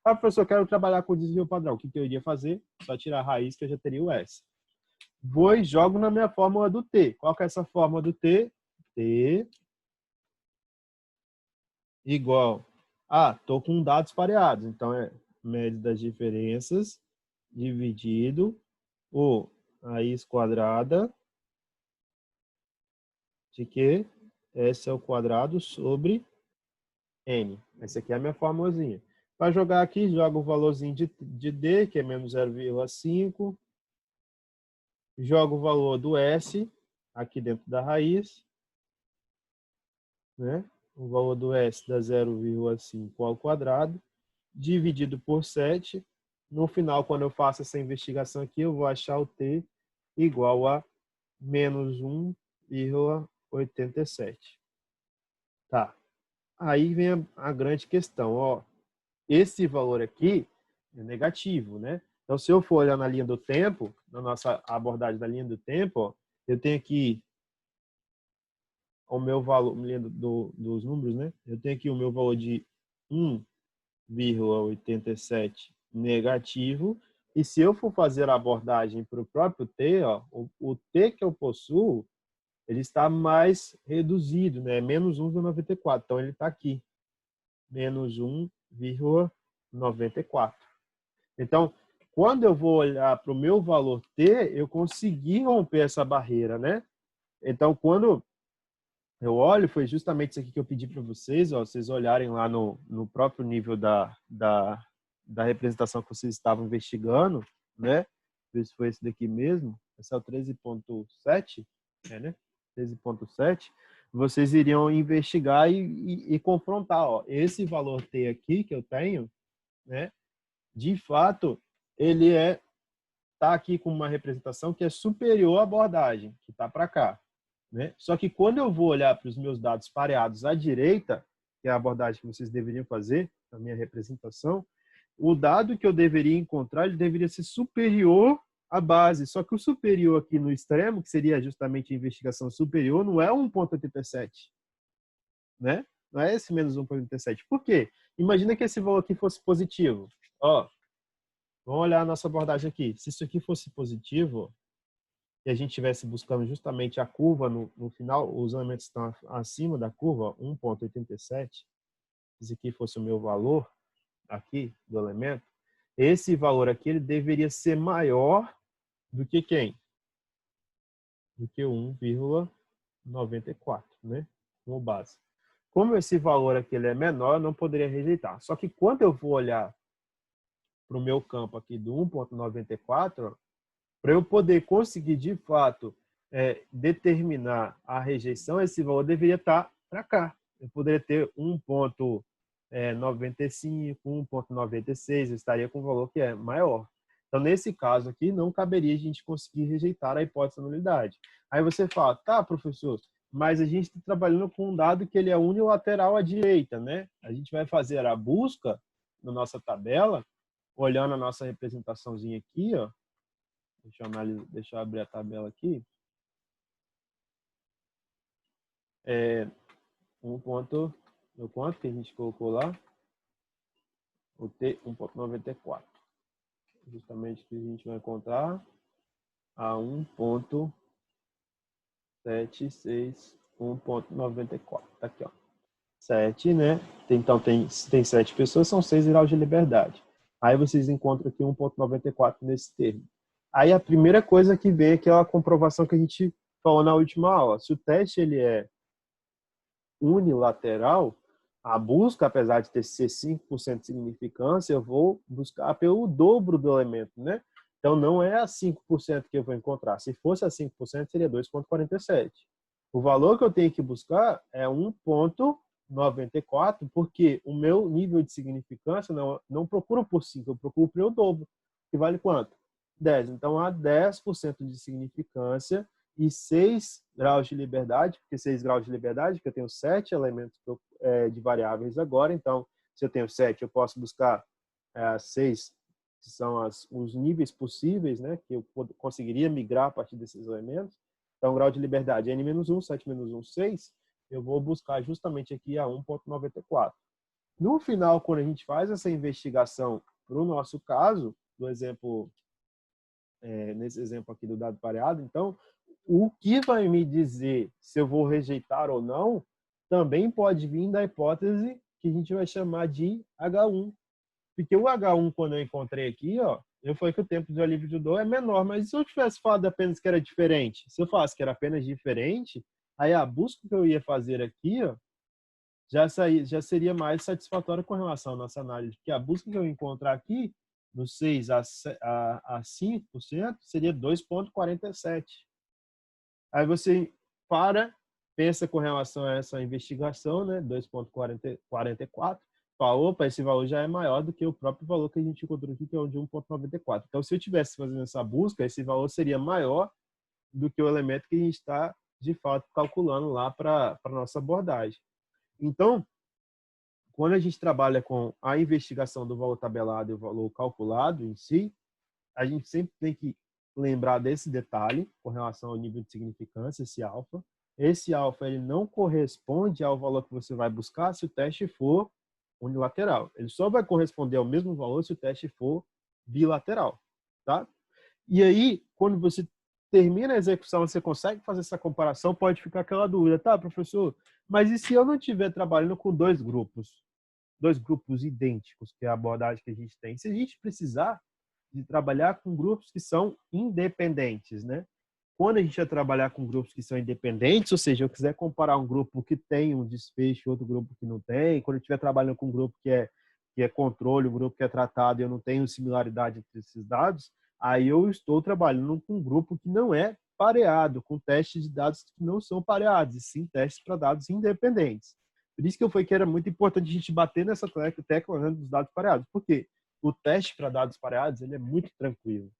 A: Ah, professor, eu quero trabalhar com o desvio padrão. O que eu iria fazer? Só tirar a raiz, que eu já teria o S. Vou e jogo na minha fórmula do T. Qual que é essa fórmula do T? T igual... estou com dados pareados. Então, é média das diferenças dividido o raiz quadrada de que? S ao quadrado sobre N. Essa aqui é a minha formulazinha. Para jogar aqui, joga o valorzinho de D, que é menos 0,5. Joga o valor do S aqui dentro da raiz, né? O valor do S dá 0,5 ao quadrado, dividido por 7. No final, quando eu faço essa investigação aqui, eu vou achar o T igual a menos 1,87. Tá. Aí vem a grande questão, ó. Esse valor aqui é negativo, né? Então, se eu for olhar na linha do tempo, na nossa abordagem da linha do tempo, ó, eu tenho aqui o meu valor, linha dos números, né? Eu tenho aqui o meu valor de 1,87 negativo. E se eu for fazer a abordagem para o próprio T, ó, o T que eu possuo, ele está mais reduzido, né? Menos 1,94. Então, ele está aqui. Menos 1,94. Então, quando eu vou olhar para o meu valor T, eu consegui romper essa barreira, né? Então, quando eu olho, foi justamente isso aqui que eu pedi para vocês, ó, vocês olharem lá no próprio nível da representação que vocês estavam investigando, né? Ver se foi esse daqui mesmo. Esse é o 13.7, né? 13.7. Vocês iriam investigar e confrontar, ó, esse valor T aqui que eu tenho, né? De fato, ele tá aqui com uma representação que é superior à abordagem, que está para cá, né? Só que quando eu vou olhar para os meus dados pareados à direita, que é a abordagem que vocês deveriam fazer, na minha representação, o dado que eu deveria encontrar, ele deveria ser superior à base. Só que o superior aqui no extremo, que seria justamente a investigação superior, não é 1,87, né? Não é esse menos 1,87. Por quê? Imagina que esse valor aqui fosse positivo. Ó, vamos olhar a nossa abordagem aqui. Se isso aqui fosse positivo, e a gente estivesse buscando justamente a curva no final, os elementos estão acima da curva, 1,87, esse aqui fosse o meu valor aqui do elemento, esse valor aqui ele deveria ser maior do que quem? do que 1,94, né? Como base. Como esse valor aqui ele é menor, eu não poderia rejeitar. Só que quando eu vou olhar para o meu campo aqui do 1,94, para eu poder conseguir, de fato, determinar a rejeição, esse valor deveria estar para cá. Eu poderia ter 1,95, 1,96, eu estaria com um valor que é maior. Então, nesse caso aqui, não caberia a gente conseguir rejeitar a hipótese da nulidade. Aí você fala, tá, professor, mas a gente está trabalhando com um dado que ele é unilateral à direita, né? A gente vai fazer a busca na nossa tabela, olhando a nossa representaçãozinha aqui, ó. Deixa eu abrir a tabela aqui. Quanto que a gente colocou lá? O T 1,94. Justamente que a gente vai encontrar a 1,76, 1,94. Tá aqui, ó. 7, né? Então, tem 7 pessoas, são 6 graus de liberdade. Aí vocês encontram aqui 1,94 nesse termo. Aí a primeira coisa que vem é aquela comprovação que a gente falou na última aula. Se o teste ele é unilateral, a busca, apesar de ter ser 5% de significância, eu vou buscar pelo dobro do elemento, né? Então, não é a 5% que eu vou encontrar. Se fosse a 5%, seria 2,47. O valor que eu tenho que buscar é 1,94, porque o meu nível de significância não procuro por 5, eu procuro pelo dobro, que vale quanto? 10. Então, há 10% de significância e 6 graus de liberdade, porque 6 graus de liberdade, porque eu tenho 7 elementos de variáveis agora, então, se eu tenho 7, eu posso buscar 6, que são os níveis possíveis, né, que eu conseguiria migrar a partir desses elementos. Então, o grau de liberdade é n-1, 7 menos 1, 6, eu vou buscar justamente aqui a 1,94. No final, quando a gente faz essa investigação para o nosso caso, do exemplo, nesse exemplo aqui do dado pareado, então, o que vai me dizer se eu vou rejeitar ou não, também pode vir da hipótese que a gente vai chamar de H1. Porque o H1, quando eu encontrei aqui, ó, eu falei que o tempo de alívio de dor é menor, mas se eu tivesse falado apenas que era diferente, se eu falasse que era apenas diferente, aí a busca que eu ia fazer aqui, ó, já seria mais satisfatória com relação à nossa análise, porque a busca que eu encontrar aqui, no 6 a 5%, seria 2,47. Aí você pensa com relação a essa investigação, né, 2,44, fala, opa, esse valor já é maior do que o próprio valor que a gente encontrou aqui, que é o de 1,94. Então, se eu estivesse fazendo essa busca, esse valor seria maior do que o elemento que a gente está, de fato, calculando lá para a nossa abordagem. Então, quando a gente trabalha com a investigação do valor tabelado e o valor calculado em si, a gente sempre tem que lembrar desse detalhe com relação ao nível de significância, esse alfa. Esse alfa ele não corresponde ao valor que você vai buscar se o teste for unilateral. Ele só vai corresponder ao mesmo valor se o teste for bilateral, tá? E aí, quando você termina a execução, você consegue fazer essa comparação, pode ficar aquela dúvida, tá, professor? Mas e se eu não estiver trabalhando com dois grupos idênticos, que é a abordagem que a gente tem? Se a gente precisar de trabalhar com grupos que são independentes, né? Quando a gente vai trabalhar com grupos que são independentes, ou seja, eu quiser comparar um grupo que tem um desfecho e outro grupo que não tem, quando eu estiver trabalhando com um grupo que é controle, um grupo que é tratado e eu não tenho similaridade entre esses dados, aí eu estou trabalhando com um grupo que não é pareado, com testes de dados que não são pareados, e sim testes para dados independentes. Por isso que eu falei que era muito importante a gente bater nessa tecla, né, dos dados pareados. Por quê? O teste para dados pareados ele é muito tranquilo.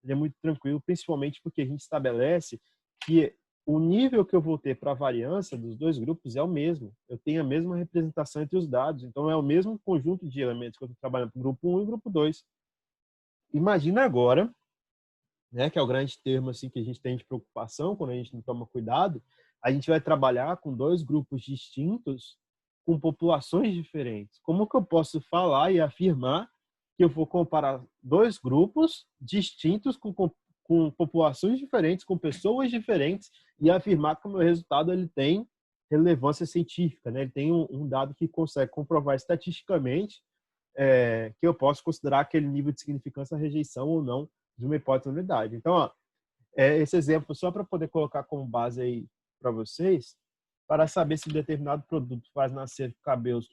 A: Ele é muito tranquilo, principalmente porque a gente estabelece que o nível que eu vou ter para a variância dos dois grupos é o mesmo. Eu tenho a mesma representação entre os dados. Então, é o mesmo conjunto de elementos que eu estou trabalhando para o grupo 1 e grupo 2. Imagina agora, né, que é o grande termo assim, que a gente tem de preocupação quando a gente não toma cuidado, a gente vai trabalhar com dois grupos distintos com populações diferentes. Como que eu posso falar e afirmar que eu vou comparar dois grupos distintos com populações diferentes, com pessoas diferentes, e afirmar que o meu resultado ele tem relevância científica, né? Ele tem um dado que consegue comprovar estatisticamente que eu posso considerar aquele nível de significância, rejeição ou não de uma hipótese de unidade. Então, ó, esse exemplo só para poder colocar como base aí para vocês, para saber se determinado produto faz nascer cabelos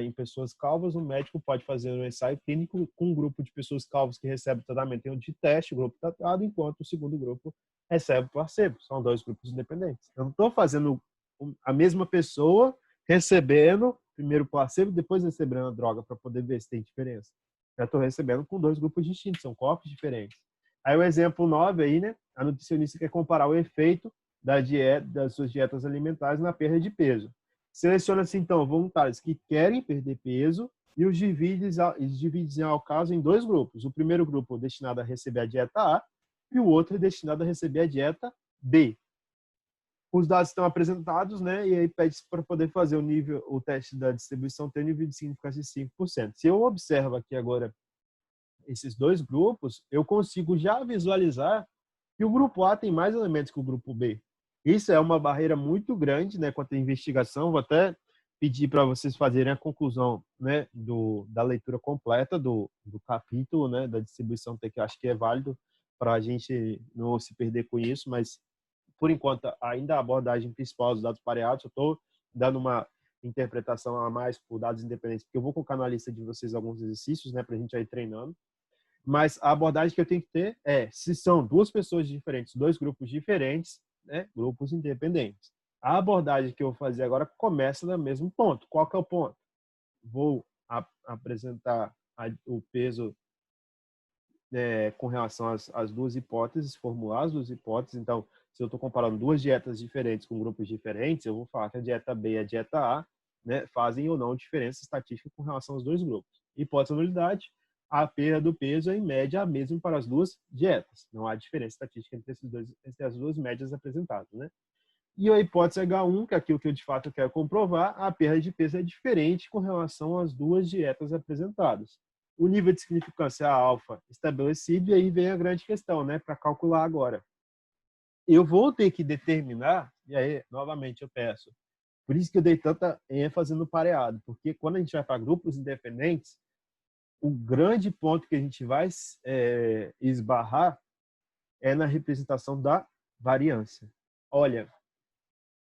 A: em pessoas calvas, o médico pode fazer um ensaio clínico com um grupo de pessoas calvas que recebe tratamento de teste, o grupo tratado, enquanto o segundo grupo recebe o placebo. São dois grupos independentes. Eu não estou fazendo a mesma pessoa recebendo primeiro o placebo, depois recebendo a droga para poder ver se tem diferença. Já estou recebendo com dois grupos distintos, são corpos diferentes. Aí o exemplo 9 aí, né? A nutricionista quer comparar o efeito das suas dietas alimentares na perda de peso. Seleciona-se, então, voluntários que querem perder peso e os divide, ao caso, em dois grupos. O primeiro grupo destinado a receber a dieta A e o outro destinado a receber a dieta B. Os dados estão apresentados, né? E aí pede para poder fazer o teste da distribuição ter um nível de significância de 5%. Se eu observo aqui agora esses dois grupos, eu consigo já visualizar que o grupo A tem mais elementos que o grupo B. Isso é uma barreira muito grande, né, quanto à investigação. Vou até pedir para vocês fazerem a conclusão, né, da leitura completa do capítulo, né, da distribuição T, que eu acho que é válido para a gente não se perder com isso, mas, por enquanto, ainda a abordagem principal dos dados pareados, eu estou dando uma interpretação a mais por dados independentes, porque eu vou colocar na lista de vocês alguns exercícios, né, para a gente ir treinando. Mas a abordagem que eu tenho que ter se são duas pessoas diferentes, dois grupos diferentes, né, grupos independentes. A abordagem que eu vou fazer agora começa no mesmo ponto. Qual que é o ponto? Vou apresentar o peso com relação às duas hipóteses, formular as duas hipóteses. Então, se eu estou comparando duas dietas diferentes com grupos diferentes, eu vou falar que a dieta B e a dieta A, né, fazem ou não diferença estatística com relação aos dois grupos. Hipótese da nulidade, a perda do peso é, em média, a mesma para as duas dietas. Não há diferença estatística entre as duas médias apresentadas, né? E a hipótese H1, que é aquilo que eu de fato quero comprovar, a perda de peso é diferente com relação às duas dietas apresentadas. O nível de significância alfa estabelecido, e aí vem a grande questão, né, para calcular agora. Eu vou ter que determinar, e aí, novamente, eu peço, por isso que eu dei tanta ênfase no pareado, porque quando a gente vai para grupos independentes, o grande ponto que a gente vai esbarrar é na representação da variância. Olha,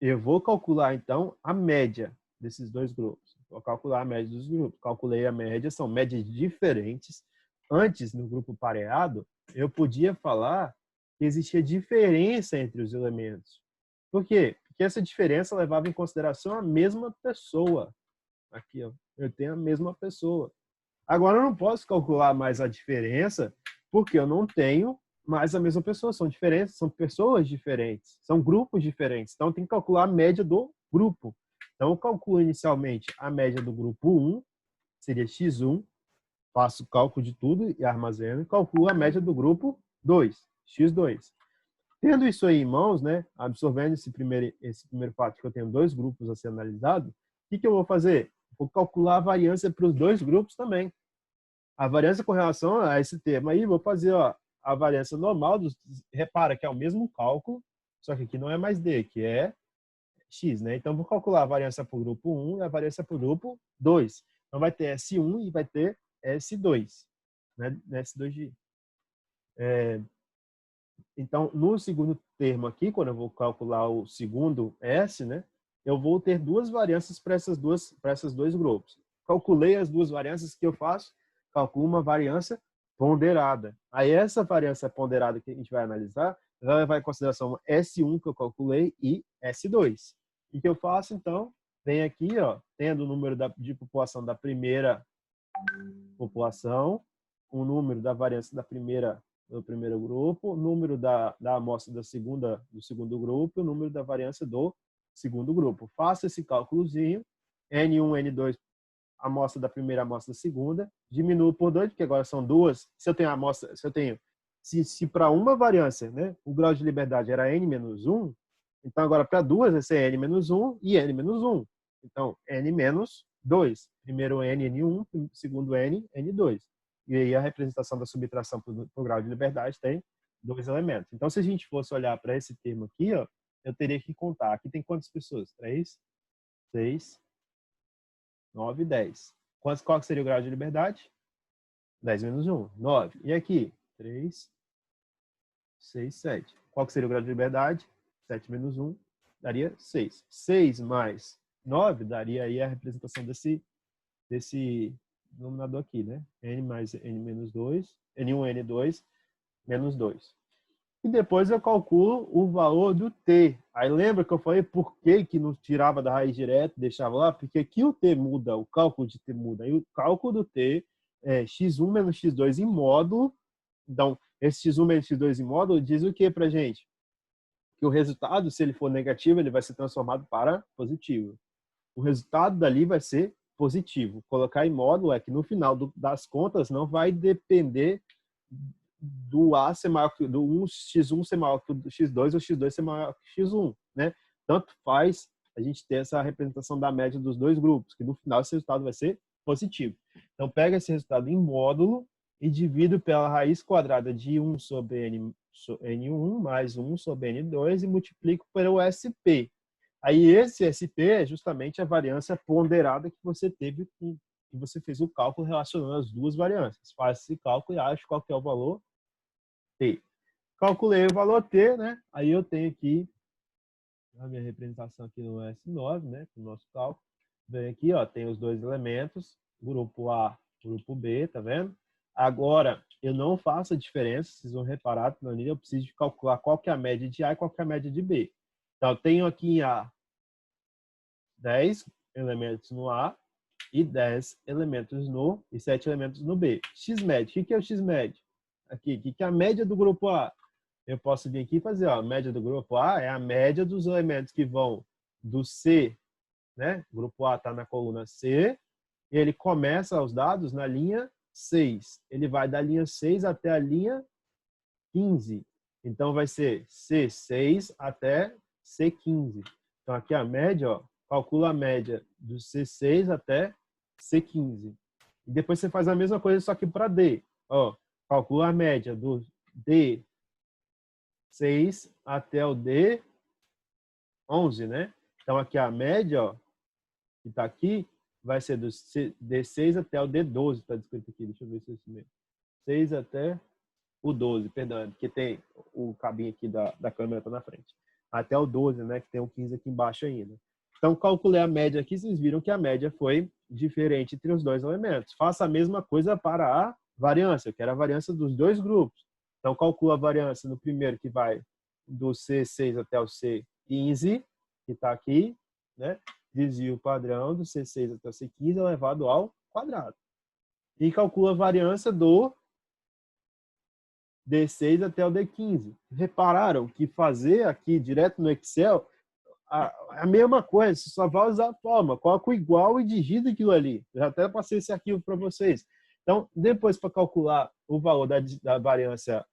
A: eu vou calcular, então, a média desses dois grupos. Vou calcular a média dos grupos. Calculei a média, são médias diferentes. Antes, no grupo pareado, eu podia falar que existia diferença entre os elementos. Por quê? Porque essa diferença levava em consideração a mesma pessoa. Aqui, ó, eu tenho a mesma pessoa. Agora eu não posso calcular mais a diferença porque eu não tenho mais a mesma pessoa. São diferentes, são pessoas diferentes, são grupos diferentes. Então tem que calcular a média do grupo. Então eu calculo inicialmente a média do grupo 1, seria x1, faço o cálculo de tudo e armazeno e calculo a média do grupo 2, x2. Tendo isso aí em mãos, né, absorvendo esse primeiro fato que eu tenho dois grupos a ser analisados, o que eu vou fazer? Vou calcular a variância para os dois grupos também. A variância com relação a esse termo aí, vou fazer a variância normal. Repara que é o mesmo cálculo, só que aqui não é mais D, que é X, né? Então, vou calcular a variância para o grupo 1 e a variância para o grupo 2. Então, vai ter S1 e vai ter S2, né? S2G. Então, no segundo termo aqui, quando eu vou calcular o segundo S, né, eu vou ter duas variâncias para esses dois grupos. Calculei as duas variâncias, que eu faço? Calculo uma variância ponderada. Aí essa variância ponderada que a gente vai analisar vai levar em consideração S1 que eu calculei e S2. O que eu faço, então? Vem aqui, ó, tendo o número de população da primeira população, o número da variância do primeiro grupo, o número da amostra do segundo grupo, o número da variância do segundo grupo. Faça esse cálculozinho, N1, N2, amostra da primeira, amostra da segunda, diminuo por 2, porque agora são duas. Se para uma variância, né, o grau de liberdade era N-1, então agora para duas vai ser N-1 e N-1. Então, N-2. Primeiro N, N1, segundo N, N2. E aí a representação da subtração para o grau de liberdade tem dois elementos. Então, se a gente fosse olhar para esse termo aqui, ó, eu teria que contar. Aqui tem quantas pessoas? 3, 6, 9, 10. Qual seria o grau de liberdade? 10 menos 1, 9. E aqui? 3, 6, 7. Qual que seria o grau de liberdade? 7 menos 1 daria 6. 6 mais 9 daria aí a representação desse denominador aqui, né? N mais N menos 2, N1, N2, menos 2. E depois eu calculo o valor do T. Aí lembra que eu falei por que não tirava da raiz direto, deixava lá? Porque aqui o T muda, o cálculo de T muda. Aí o cálculo do T é x1 menos x2 em módulo. Então, esse x1 menos x2 em módulo diz o que pra gente? Que o resultado, se ele for negativo, ele vai ser transformado para positivo. O resultado dali vai ser positivo. Colocar em módulo é que no final das contas não vai depender do A ser maior que do x1 ser maior que o x2 ou x2 ser maior que x1, né? Tanto faz a gente ter essa representação da média dos dois grupos, que no final esse resultado vai ser positivo. Então pega esse resultado em módulo e divide pela raiz quadrada de 1 sobre N1 mais 1 sobre N2 e multiplico pelo SP. Aí esse SP é justamente a variância ponderada que você teve, que você fez o cálculo relacionando as duas variâncias. Faz esse cálculo e acha qual que é o valor T. Calculei o valor T, né? Aí eu tenho aqui a minha representação aqui no S9, né? O nosso cálculo. Vem aqui, ó, tem os dois elementos, grupo A, grupo B, tá vendo? Agora, eu não faço a diferença, vocês vão reparar, planilha, eu preciso de calcular qual que é a média de A e qual que é a média de B. Então, eu tenho aqui em A 10 elementos no A e 10 elementos no e 7 elementos no B. X-médio, o que é o X-médio? Aqui, o que é a média do grupo A? Eu posso vir aqui e fazer, ó, a média do grupo A é a média dos elementos que vão do C, né? O grupo A está na coluna C, e ele começa os dados na linha 6. Ele vai da linha 6 até a linha 15. Então, vai ser C6 até C15. Então, aqui a média, ó, calcula a média do C6 até C15. E depois você faz a mesma coisa, só que para D. Ó, calcula a média do D6 até o D11, né? Então, aqui a média, ó, que está aqui, vai ser do D6 até o D12, está descrito aqui. Deixa eu ver se é isso mesmo. 6 até o 12, perdão, porque tem o cabinho aqui da câmera tá na frente. Até o 12, né, que tem o 15 aqui embaixo ainda. Então, calculei a média aqui, vocês viram que a média foi diferente entre os dois elementos. Faça a mesma coisa para a variância, que era a variância dos dois grupos. Então, calcula a variância no primeiro, que vai do C6 até o C15, que está aqui, né? Desvio padrão do C6 até o C15 elevado ao quadrado. E calcula a variância do D6 até o D15. Repararam que fazer aqui direto no Excel a mesma coisa, você só vai usar a forma, coloca o igual e digita aquilo ali. Eu já até passei esse arquivo para vocês. Então, depois para calcular o valor da variância,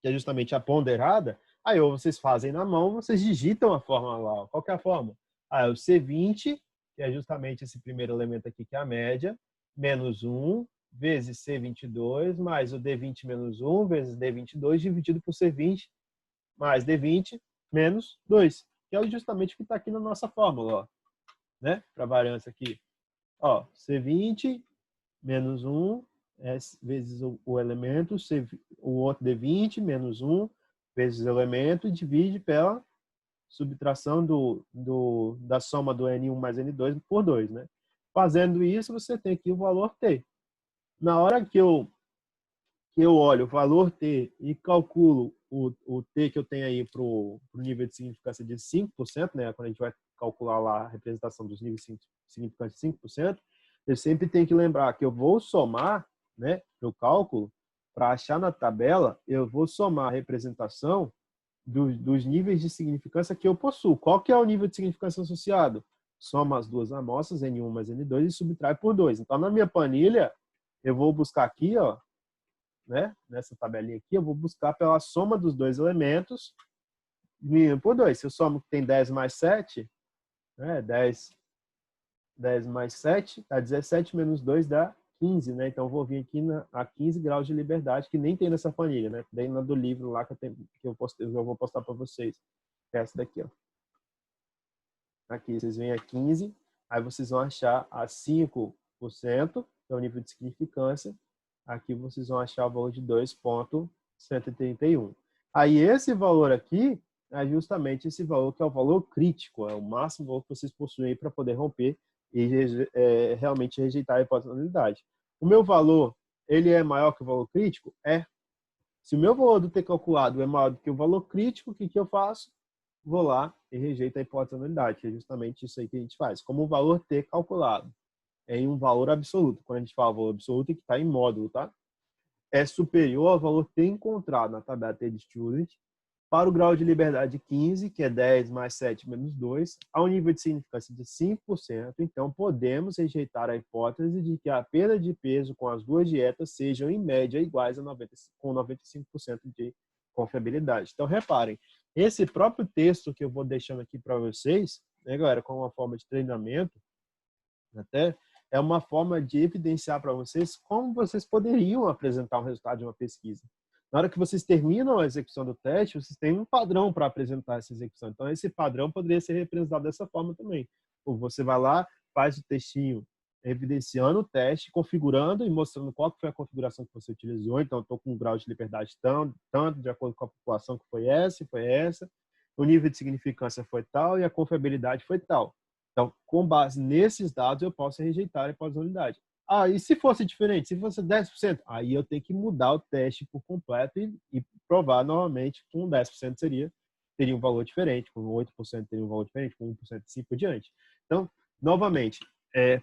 A: que é justamente a ponderada, aí ou vocês fazem na mão, vocês digitam a fórmula lá. Qual que é a fórmula? É o C20, que é justamente esse primeiro elemento aqui, que é a média, menos 1, vezes C22, mais o D20 menos 1, vezes D22, dividido por C20, mais D20, menos 2, que é justamente o que está aqui na nossa fórmula, ó, né? Para a variância aqui. Ó, C20 menos 1 vezes o elemento, o outro D20 menos 1 vezes o elemento, e divide pela subtração da soma do N1 mais N2 por 2, né? Fazendo isso, você tem aqui o valor T. Na hora que eu olho o valor T e calculo o T que eu tenho aí para o nível de significância de 5%, né? Quando a gente vai calcular lá a representação dos níveis significantes de 5%, eu sempre tenho que lembrar que eu vou somar, né, no cálculo, para achar na tabela, eu vou somar a representação dos níveis de significância que eu possuo. Qual que é o nível de significância associado? Soma as duas amostras, N1 mais N2, e subtrai por 2. Então, na minha planilha, eu vou buscar aqui, ó, né, nessa tabelinha aqui, eu vou buscar pela soma dos dois elementos, dividido por 2. Se eu somo que tem 10 mais 7, né, 10 mais 7, dá 17 menos 2 dá 15, né? Então, eu vou vir aqui a 15 graus de liberdade, que nem tem nessa planilha, né? Tem na do livro lá que eu vou postar para vocês. Essa daqui, ó. Aqui, vocês vêm a 15, aí vocês vão achar a 5%, que é o nível de significância. Aqui vocês vão achar o valor de 2,5%. 131. Aí esse valor aqui é justamente esse valor que é o valor crítico, é o máximo valor que vocês possuem para poder romper e realmente rejeitar a hipótese da nulidade. O meu valor, ele é maior que o valor crítico? É. Se o meu valor do ter calculado é maior do que o valor crítico, o que eu faço? Vou lá e rejeito a hipótese da nulidade, que é justamente isso aí que a gente faz. Como o valor T calculado é em um valor absoluto, quando a gente fala valor absoluto, é que está em módulo, tá? É superior ao valor T encontrado na tabela T de Student para o grau de liberdade 15, que é 10 mais 7 menos 2, ao nível de significância de 5%, então podemos rejeitar a hipótese de que a perda de peso com as duas dietas sejam, em média, iguais a 95% de confiabilidade. Então, reparem, esse próprio texto que eu vou deixando aqui para vocês, né, galera, como uma forma de treinamento, até, é uma forma de evidenciar para vocês como vocês poderiam apresentar o resultado de uma pesquisa. Na hora que vocês terminam a execução do teste, vocês têm um padrão para apresentar essa execução. Então, esse padrão poderia ser representado dessa forma também. Ou você vai lá, faz o textinho evidenciando o teste, configurando e mostrando qual foi a configuração que você utilizou. Então, estou com um grau de liberdade tanto, de acordo com a população que foi essa. O nível de significância foi tal e a confiabilidade foi tal. Então, com base nesses dados, eu posso rejeitar a hipótese da nulidade. Ah, e se fosse diferente? Se fosse 10%? Aí eu tenho que mudar o teste por completo e provar novamente que com 10% teria um valor diferente, com 8% teria um valor diferente, com 1% assim por diante. Então, novamente,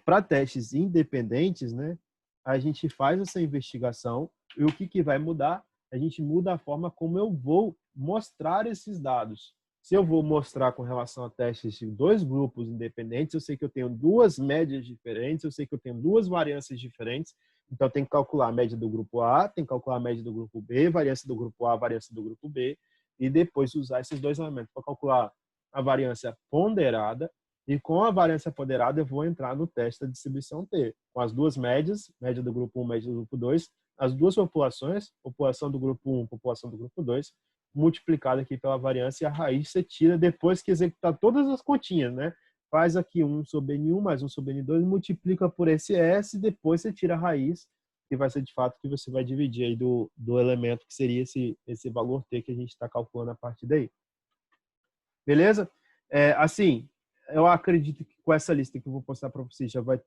A: para testes independentes, né, a gente faz essa investigação e o que vai mudar? A gente muda a forma como eu vou mostrar esses dados. Se eu vou mostrar com relação a testes de dois grupos independentes, eu sei que eu tenho duas médias diferentes, eu sei que eu tenho duas variâncias diferentes, então eu tenho que calcular a média do grupo A, tenho que calcular a média do grupo B, variância do grupo A, variância do grupo B, e depois usar esses dois elementos para calcular a variância ponderada, e com a variância ponderada eu vou entrar no teste da distribuição T, com as duas médias, média do grupo 1, média do grupo 2, as duas populações, população do grupo 1, população do grupo 2, multiplicado aqui pela variância, e a raiz você tira depois que executar todas as continhas, né? Faz aqui 1 sobre N1 mais 1 sobre N2, multiplica por esse S, depois você tira a raiz, que vai ser de fato que você vai dividir aí do elemento que seria esse valor T que a gente está calculando a partir daí. Beleza? Assim, eu acredito que com essa lista que eu vou postar para vocês já vai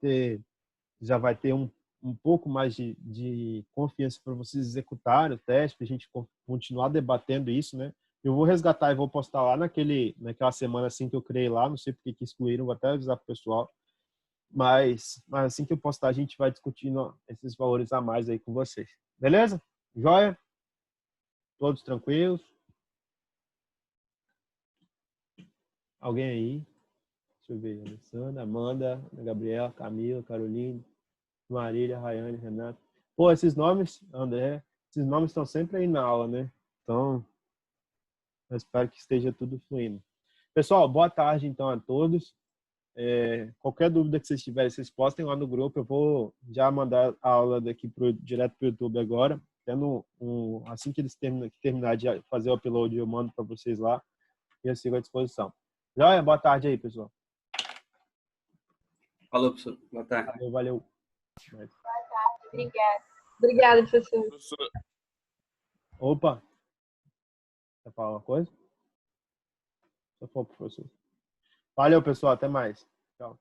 A: ter um pouco mais de confiança para vocês executarem o teste, para a gente continuar debatendo isso, né? Eu vou resgatar e vou postar lá naquela semana assim que eu criei lá, não sei porque que excluíram, vou até avisar para o pessoal, mas assim que eu postar a gente vai discutindo esses valores a mais aí com vocês. Beleza? Joia? Todos tranquilos? Alguém aí? Deixa eu ver. Alessandra, Amanda, Ana Gabriela, Camila, Caroline, Marília, Rayane, Renato. Pô, esses nomes, André, esses nomes estão sempre aí na aula, né? Então, eu espero que esteja tudo fluindo. Pessoal, boa tarde então a todos. Qualquer dúvida que vocês tiverem, vocês postem lá no grupo. Eu vou já mandar a aula daqui direto para o YouTube agora. Assim que eles terminar de fazer o upload, eu mando para vocês lá e eu sigo à disposição. Joia, boa tarde aí, pessoal.
B: Falou, professor. Boa tarde.
A: Valeu.
C: Boa tarde, obrigada. Obrigada, professor.
A: Opa! Quer falar uma coisa? Só for, professor. Valeu, pessoal. Até mais. Tchau.